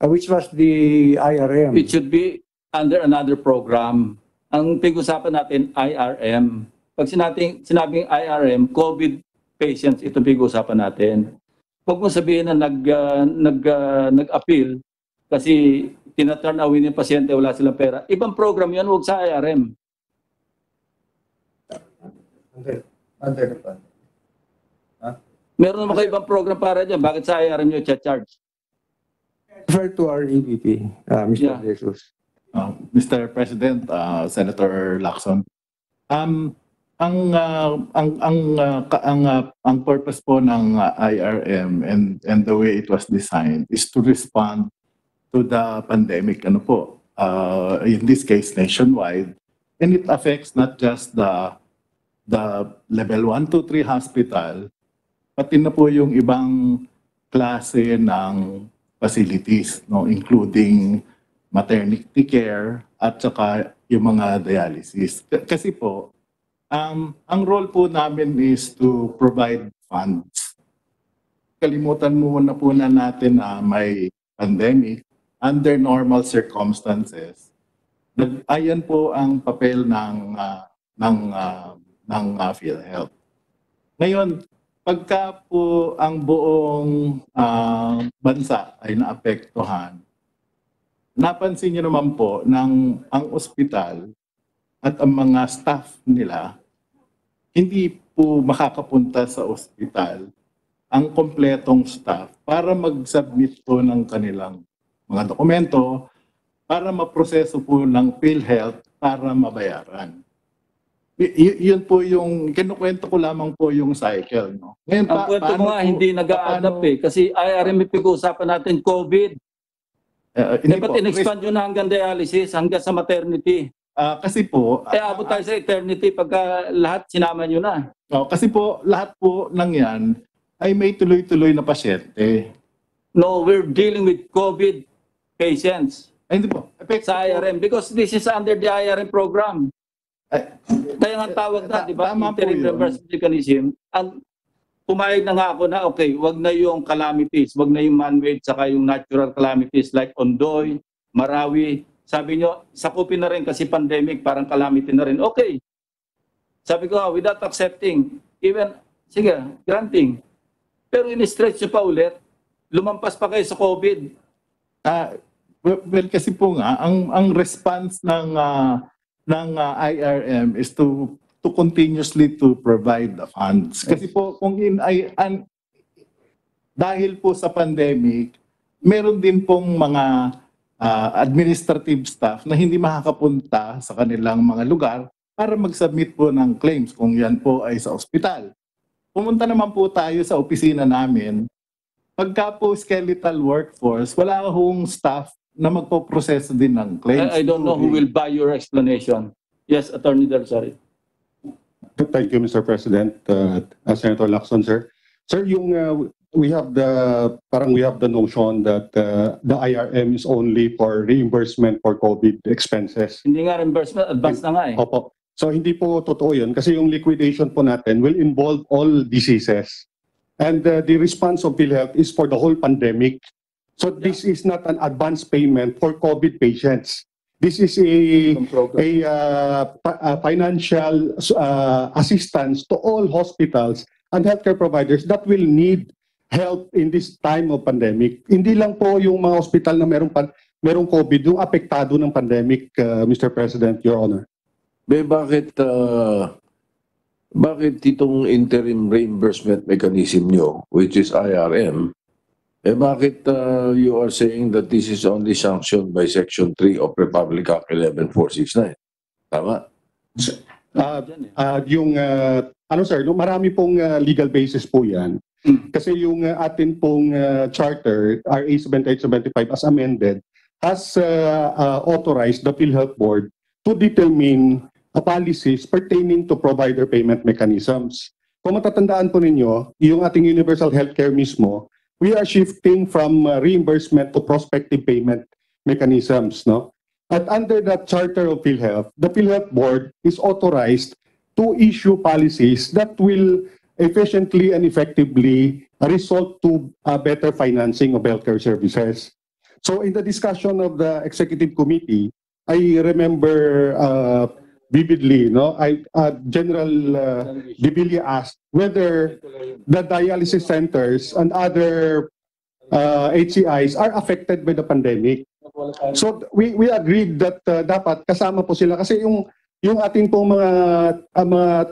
[SPEAKER 5] which was the IRM.
[SPEAKER 4] It should be under another program. Ang pag-usapan natin, IRM. Pag sinabing IRM, COVID patients, ito pag-usapan natin. Huwag mo sabihin na nag-appeal kasi tina-turn away ng pasyente, wala silang pera. Ibang program yan, huwag sa IRM.
[SPEAKER 11] Under the fund.
[SPEAKER 4] Meron naman kayo ibang program para dyan. Bakit sa IRM nyo charge?
[SPEAKER 5] Refer to our EVP, Mr. Jesus.
[SPEAKER 11] Mr. President, Senator Lacson, ang purpose po ng IRM and the way it was designed is to respond to the pandemic, in this case nationwide, and it affects not just the level 1, 2, 3 hospital, pati na po yung ibang klase ng facilities, including maternity care at saka yung mga dialysis. Kasi po, ang role po namin is to provide funds. Kalimutan muna po natin na may pandemic under normal circumstances. Ayan po ang papel ng PhilHealth. Ngayon, pagka po ang buong bansa ay naapektuhan, napansin niyo naman po ang ospital at ang mga staff nila hindi po makakapunta sa ospital ang kompletong staff para mag-submit po ng kanilang mga dokumento para maproseso po ng PhilHealth para mabayaran. Yun po yung, kinukwento ko lamang po yung cycle. No? Ngayon,
[SPEAKER 4] ang kwento mo nga, hindi nag-a-adapt kasi IRM pag-uusapan natin COVID. Dapat in-expand yun hanggang dialysis, hanggang sa maternity.
[SPEAKER 11] Kasi po...
[SPEAKER 4] abot tayo sa eternity pagka lahat sinama nyo na.
[SPEAKER 11] Kasi po, lahat po ng yan ay may tuloy-tuloy na pasyente.
[SPEAKER 4] No, we're dealing with COVID patients.
[SPEAKER 11] Hindi po.
[SPEAKER 4] Sa IRM, because this is under the IRM program. Kaya nga tawag na, di ba? Interim reimbursement mechanism. Pumayag na nga ako na, okay, wag na yung calamities, wag na yung man-made, saka yung natural calamities like Ondoy, Marawi. Sabi nyo, sakupin na rin kasi pandemic, parang calamity na rin. Okay. Sabi ko, without accepting, even, sige, granting. Pero in-stretch nyo pa ulit, lumampas pa kayo sa COVID.
[SPEAKER 11] Well, kasi po nga, ang response ng IRM is to continuously to provide the funds. Kasi po, dahil po sa pandemic, meron din pong mga administrative staff na hindi makakapunta sa kanilang mga lugar para mag-submit po ng claims kung yan po ay sa ospital. Pumunta naman po tayo sa opisina namin. Pagka po skeletal workforce, wala hong staff na magpo-proseso din ng claims.
[SPEAKER 4] I don't know who will buy your explanation. Yes, Attorney Del, sorry.
[SPEAKER 12] Thank you, Mr. President. Senator Lacson, sir. Sir, we have the notion that the IRM is only for reimbursement for COVID expenses.
[SPEAKER 4] Hindi nga reimbursement, advance na nga eh.
[SPEAKER 12] Opo. So hindi po totoo yun kasi yung liquidation po natin will involve all diseases. And the response of PhilHealth is for the whole pandemic. So this is not an advance payment for COVID patients. This is a financial assistance to all hospitals and healthcare providers that will need help in this time of pandemic. Hindi lang po yung mga hospital na merong COVID, yung apektado ng pandemic, Mr. President, Your Honor.
[SPEAKER 1] Bakit itong interim reimbursement mechanism nyo, which is IRM, bakit you are saying that this is only sanctioned by Section 3 of Republic Act 11469? Tama?
[SPEAKER 12] Sir, marami pong legal basis po yan. Kasi yung atin pong charter, RA 7875 as amended, has authorized the PhilHealth Board to determine policies pertaining to provider payment mechanisms. Kung matatandaan po ninyo, yung ating universal healthcare mismo, we are shifting from reimbursement to prospective payment mechanisms, no? At under that charter of PhilHealth, the PhilHealth Board is authorized to issue policies that will efficiently and effectively result to better financing of healthcare services. So in the discussion of the executive committee, I remember vividly, no? General Dibilia asked whether the dialysis centers and other HCIs are affected by the pandemic. So we agreed that dapat kasama po sila kasi yung ating pong mga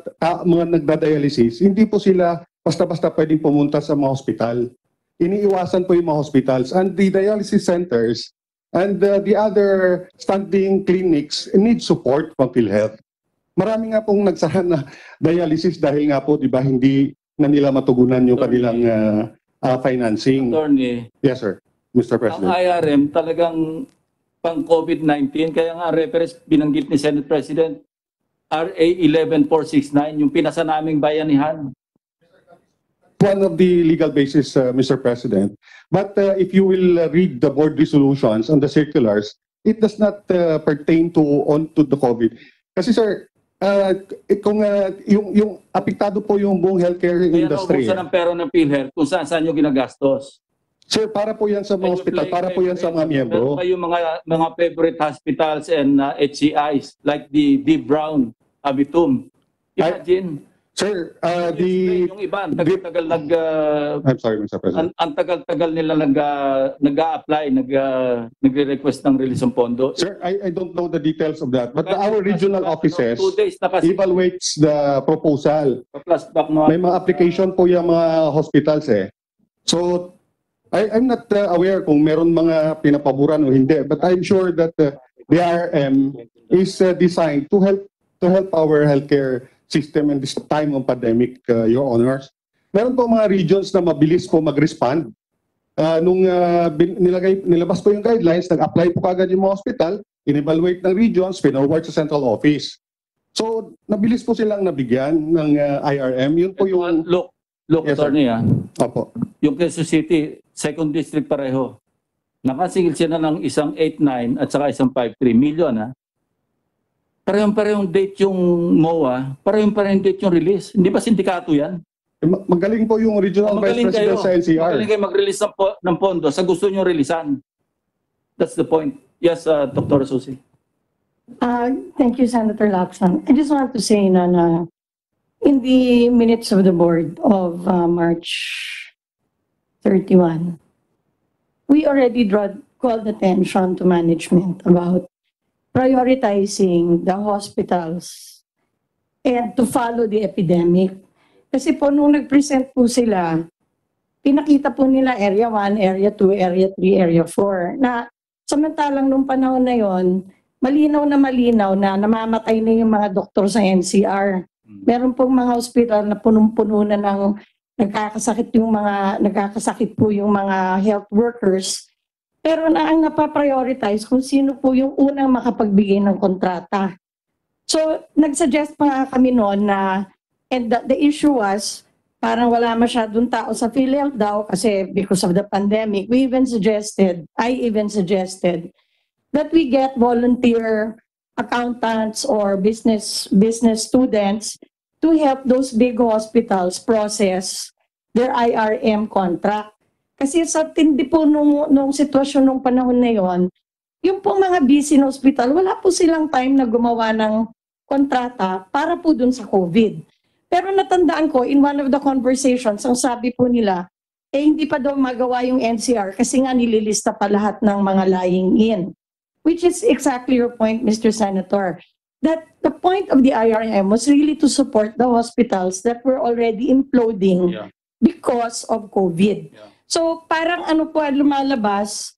[SPEAKER 12] nagda-dialysis, hindi po sila basta-basta pwedeng pumunta sa mga hospital. Iniiwasan po yung mga hospitals and the dialysis centers and the other standing clinics need support from PhilHealth. Marami nga pong nagsara na dialysis dahil nga po, di ba, hindi na nila matugunan yung kanilang financing.
[SPEAKER 4] Attorney,
[SPEAKER 12] Yes, sir. Mr. President.
[SPEAKER 4] ang IRM talagang pang COVID-19, kaya nga reference binanggit ni Senate President, RA 11469, yung pinasa naming bayanihan.
[SPEAKER 12] One of the legal basis, Mr. President. But if you will read the board resolutions and the circulars, it does not pertain to the COVID. Kasi sir, kung yung apektado po yung buong healthcare industry.
[SPEAKER 4] Kaya naubusan ng pera ng PhilHealth kung saan yung ginagastos.
[SPEAKER 12] Sir, para po yan sa mga hospital, para po yan sa mga miyembro.
[SPEAKER 4] Meron kayong mga favorite hospitals and HCIs like the D. Brown, Abitum. Imagine.
[SPEAKER 12] Sir,
[SPEAKER 4] yung iba, I'm
[SPEAKER 12] sorry, Mr. President.
[SPEAKER 4] Ang tagal-tagal nila nag-a-apply, nagre-request ng release ng pondo.
[SPEAKER 12] Sir, I don't know the details of that, but our regional offices
[SPEAKER 4] 2 days na kasi.
[SPEAKER 12] evaluates the proposal.
[SPEAKER 4] May
[SPEAKER 12] mga application po yung mga hospitals eh. So, I'm not aware kung meron mga pinapaboran o hindi, but I'm sure that the IRM is designed to help our healthcare system in this time of pandemic, Your Honors. Meron po mga regions na mabilis po mag-respond. Nung nilabas po yung guidelines, nag-apply po kagad yung mga hospital, in-evaluate ng regions, pinoward sa central office. So, nabilis po silang nabigyan ng IRM. Yun po yung...
[SPEAKER 4] Look,
[SPEAKER 12] Yes, sir.
[SPEAKER 4] attorney
[SPEAKER 12] Opo.
[SPEAKER 4] yung Quezon City, 2nd District pareho. Nakasingil sila ng isang 8.9 at saka isang 5.3 million Parehong date yung MOA, parehong date yung release. Hindi ba sindikato yan?
[SPEAKER 12] Magaling po yung regional vice president sa NCR.
[SPEAKER 4] Magaling kayo mag-release ng pondo sa gusto nyo releasan. That's the point. Yes, Dr. Susi.
[SPEAKER 6] Thank you, Senator Lacson. I just want to say na in the minutes of the board of March 31, we already called attention to management about prioritizing the hospitals and to follow the epidemic. Kasi po nung nag-present po sila, pinakita po nila Area 1, Area 2, Area 3, Area 4 na samantalang nung panahon na yon, malinaw na namamatay na yung mga doktor sa NCR. Meron pong mga hospital na punong-puno na ng nagkakasakit po yung mga health workers. Pero ang napaprioritize kung sino po yung unang makapagbigay ng kontrata. So, nagsuggest pa kami noon na And the issue was, parang wala masyadong tao sa PhilHealth daw kasi because of the pandemic. I even suggested that we get volunteer accountants or business students to help those big hospitals process their IRM contract. Kasi sa tindi po nung sitwasyon nung panahon na yon, yung pong mga busy na hospital, wala po silang time na gumawa ng kontrata para po dun sa COVID. Pero natandaan ko, in one of the conversations, ang sabi po nila, hindi pa daw magawa yung NCR kasi nga nililista pa lahat ng mga lying in. Which is exactly your point, Mr. Senator. That the point of the IRM was really to support the hospitals that were already imploding because of COVID. So parang ano po lumalabas,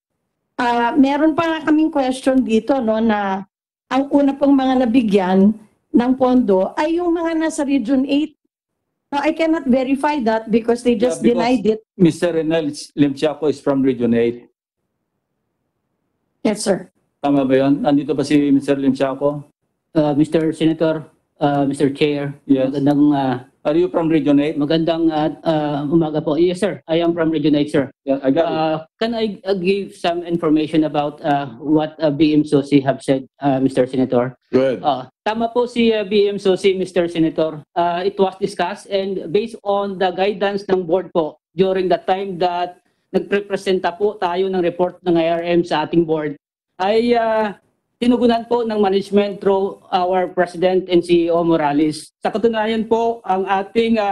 [SPEAKER 6] meron pa kaming question dito no, na ang una pong mga nabigyan ng pondo ay yung mga nasa Region 8. Now, I cannot verify that because they just denied it.
[SPEAKER 4] Mr. Renel Limchaco is from Region 8.
[SPEAKER 6] Yes, sir.
[SPEAKER 4] Tama ba yun? Nandito ba si Mr. Limchaco?
[SPEAKER 13] Mr. Senator, Mr. Chair,
[SPEAKER 4] Yes. Are you from Region 8?
[SPEAKER 13] magandang umaga po. Yes, sir. I am from Region 8, sir.
[SPEAKER 4] Yeah, I got it.
[SPEAKER 13] Can I give some information about what BM Sosi have said, Mr. Senator?
[SPEAKER 1] Go ahead.
[SPEAKER 13] Tama po si BM Sosi, Mr. Senator. It was discussed and based on the guidance ng board po during the time that nagprepresenta po tayo ng report ng IRM sa ating board, ay tinugunan po ng management through our President and CEO Morales. Sa katunayan po, ang ating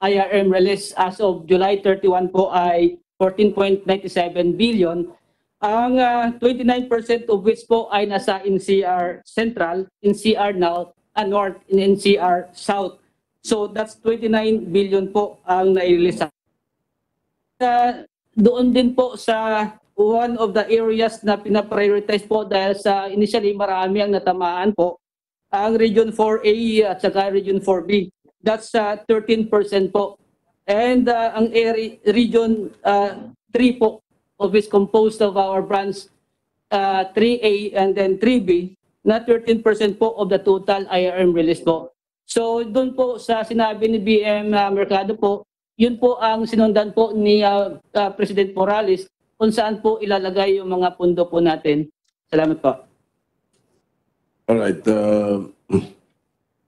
[SPEAKER 13] IRM release as of July 31 po ay 14.97 billion. Ang 29% of which po ay nasa NCR Central, NCR North, and NCR South. So that's 29 billion po ang nai-release. Doon din po sa one of the areas na pinaprioritize po dahil sa initially marami ang natamaan po, ang Region 4A at saka Region 4B. That's 13% po. And ang Region 3 po, of is composed of our branch 3A and then 3B, na 13% po of the total IRM release po. So doon po sa sinabi ni BM Mercado po, yun po ang sinundan po ni President Morales kung saan po ilalagay yung mga pundo po natin. Salamat po.
[SPEAKER 1] All right.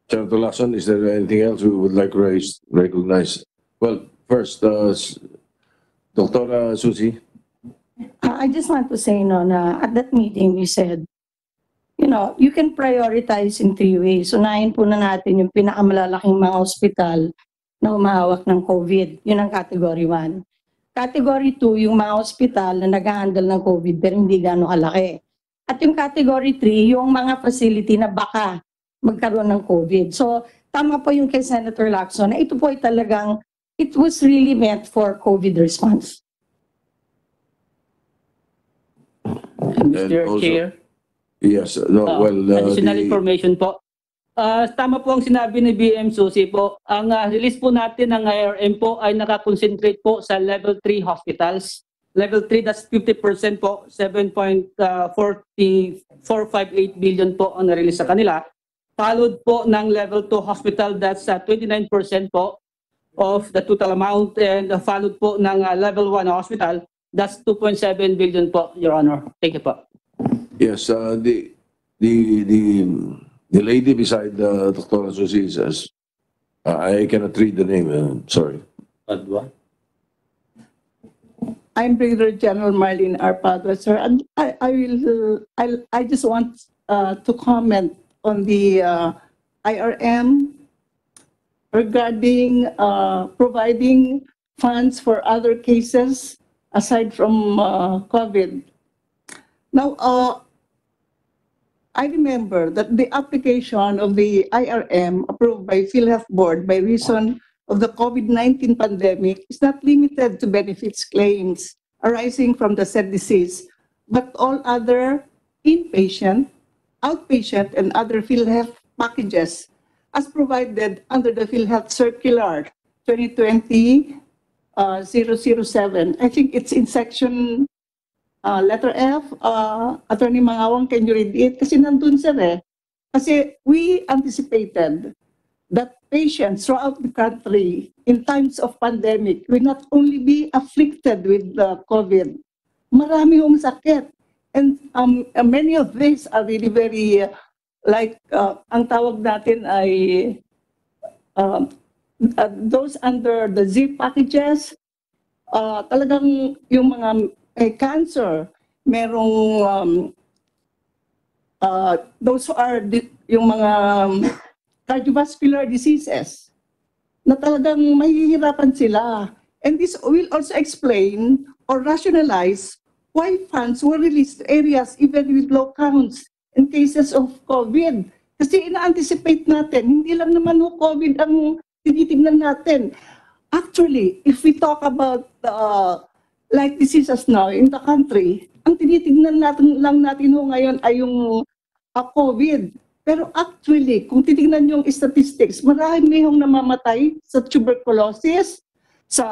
[SPEAKER 1] Senator Lacson, is there anything else we would like to recognize? Well, first, Dr. Susie.
[SPEAKER 6] I just want to say no, na at that meeting we said, you can prioritize in 3 ways. Unahin po na natin yung pinakamalalaking mga hospital na humahawak ng COVID. Yun ang category 1. Category 2, yung mga hospital na nag-handle ng COVID pero hindi gano'ng kalaki. At yung category 3, yung mga facility na baka magkaroon ng COVID. So, tama po yung kay Senator Lacson na ito po ay talagang, it was really meant for COVID response.
[SPEAKER 13] Mr.
[SPEAKER 1] also-
[SPEAKER 13] Chair,
[SPEAKER 1] Yes. No,
[SPEAKER 13] additional information po. Tama po ang sinabi ni BM Susi po. Ang release po natin ng IRM po ay nakakonsentrate po sa level 3 hospitals. Level 3, that's 50% po, 7.458 billion po ang na-release sa kanila. Followed po ng level 2 hospital, that's 29% po of the total amount. And followed po ng level 1 hospital, that's 2.7 billion po, Your Honor. Thank you po.
[SPEAKER 1] Yes, the lady beside Dr. Susie says, I cannot read the name. Sorry.
[SPEAKER 4] Adwa?
[SPEAKER 14] I'm Brigadier General Marlene R. Padua, sir. And I just want to comment on the IRM regarding providing funds for other cases aside from COVID. Now, I remember that the application of the IRM approved by PhilHealth Board by reason of the COVID-19 pandemic is not limited to benefits claims arising from the said disease, but all other inpatient, outpatient, and other PhilHealth packages as provided under the PhilHealth Circular 2020-007. I think it's in section letter F. Attorney Mangawang, can you read it? Kasi nandun sir eh. Kasi we anticipated that patients throughout the country in times of pandemic will not only be afflicted with COVID, marami hong sakit. And many of these are really very, ang tawag natin ay those under the Z packages, talagang yung mga cancer, merong those who are yung mga cardiovascular diseases na talagang mahihirapan sila. And this will also explain or rationalize why funds were released to areas even with low counts in cases of COVID. Kasi ina-anticipate natin, hindi lang naman COVID ang tinitignan natin. Actually, if we talk about like diseases now in the country, ang tinitignan lang natin ngayon ay yung COVID. Pero actually, kung titignan yung statistics, marami yung namamatay sa tuberculosis, sa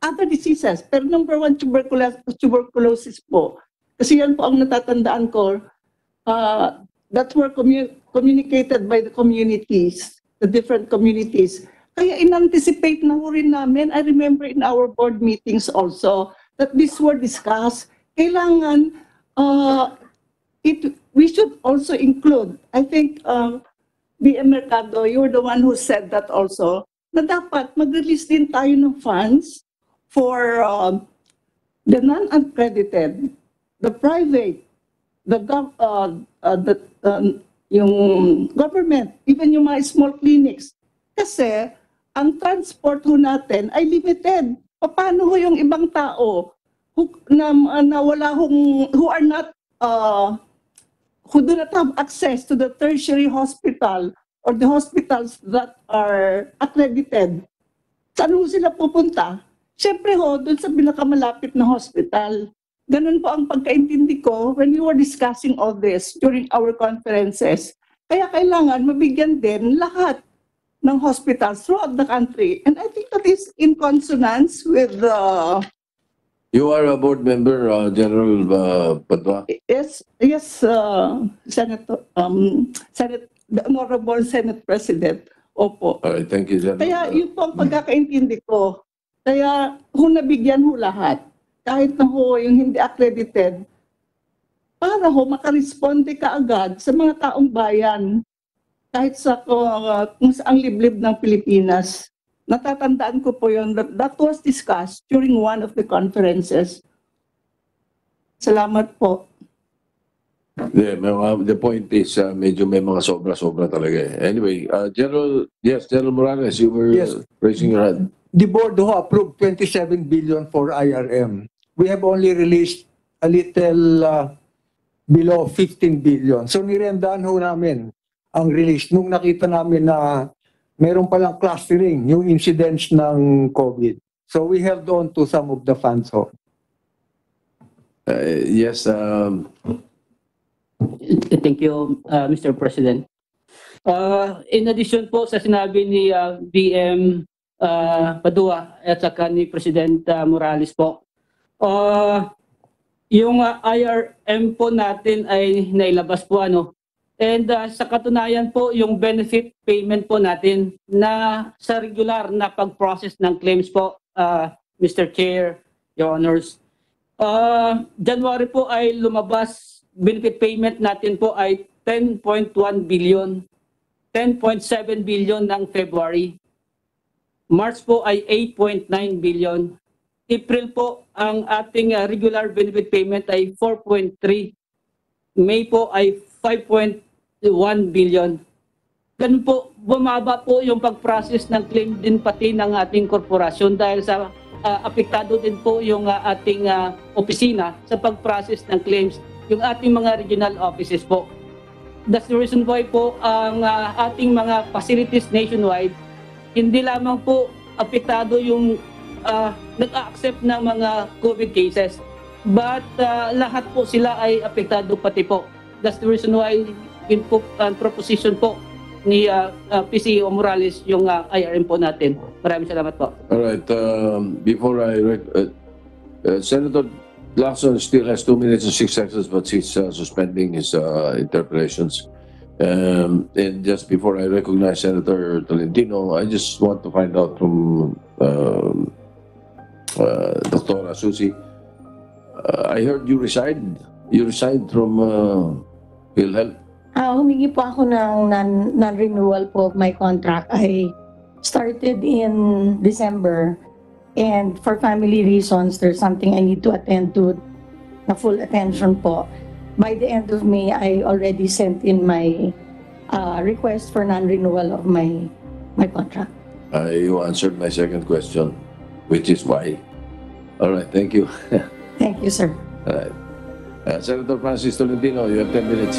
[SPEAKER 14] other diseases. Pero number one, tuberculosis po. Kasi yan po ang natatandaan ko, that were communicated by the communities, the different communities. Kaya in-anticipate na rin namin, I remember in our board meetings also, that these were discussed. Kailangan, we should also include, I think, B.M. Mercado, you're the one who said that also, na dapat mag-release din tayo ng funds for the non-accredited, the private, yung government, even yung mga small clinics. Kasi ang transport ho natin ay limited. Paano ho yung ibang tao who are not, who do not have access to the tertiary hospital or the hospitals that are accredited? Saan ho sila pupunta? Siyempre ho, doon sa pinakamalapit na hospital. Ganun po ang pagkaintindi ko when we were discussing all this during our conferences. Kaya kailangan mabigyan din lahat ng hospitals throughout the country. And I think that is in consonance with the...
[SPEAKER 1] You are a board member, General Padua?
[SPEAKER 14] Yes, Senator, the Honorable Senate President. Opo.
[SPEAKER 1] All right, thank you, General.
[SPEAKER 14] Kaya yun po ang pagkakaintindi ko. Kaya nabigyan ho lahat, kahit na ho yung hindi accredited, para ho makaresponde kaagad sa mga taong bayan, kahit sa kung saang liblib ng Pilipinas. Natatandaan ko po yun, that was discussed during one of the conferences. Salamat po.
[SPEAKER 1] The point is, medyo may mga sobra-sobra talaga eh. Anyway, General Morales, you were raising your hand.
[SPEAKER 5] The board ho approved 27 billion for IRM. We have only released a little below 15 billion. So nirendaan ho namin ang release nung nakita namin na mayroon palang clustering yung incidents ng COVID. So we held on to some of the funds ho.
[SPEAKER 1] Yes.
[SPEAKER 13] Thank you, Mr. President. In addition po sa sinabi ni BM Padua at saka ni President Morales po, yung IRM po natin ay nailabas po ano. And sa katunayan po, yung benefit payment po natin na sa regular na pag-process ng claims po, Mr. Chair, Your Honors. January po ay lumabas, benefit payment natin po ay 10.1 billion, 10.7 billion ng February. March po ay 8.9 billion. April po, ang ating regular benefit payment ay 4.3. May po ay 5.1 billion. Ganun po, bumaba po yung pag-process ng claim din pati ng ating korporasyon dahil sa apektado din po yung ating opisina sa pag-process ng claims, yung ating mga regional offices po. That's the reason why po ang ating mga facilities nationwide, hindi lamang po apektado yung nag-accept ng mga COVID cases, but lahat po sila ay apektado pati po. That's the reason why in proposition po ni PCO Morales yung IRM po natin. Maraming salamat po.
[SPEAKER 1] All right. Before Senator Lacson still has 2 minutes and 6 seconds, but he's suspending his interpolations. And just before I recognize Senator Tolentino, I just want to find out from Dr. Susi. I heard you resigned. You resigned from PhilHealth.
[SPEAKER 6] Humingi po ako ng non-renewal po of my contract. I started in December, and for family reasons, there's something I need to attend to na full attention po. By the end of May, I already sent in my request for non-renewal of my contract.
[SPEAKER 1] You answered my second question, which is why. All right, thank you.
[SPEAKER 6] Thank you, sir.
[SPEAKER 1] All right. Senator Francis Tolentino, you have 10 minutes.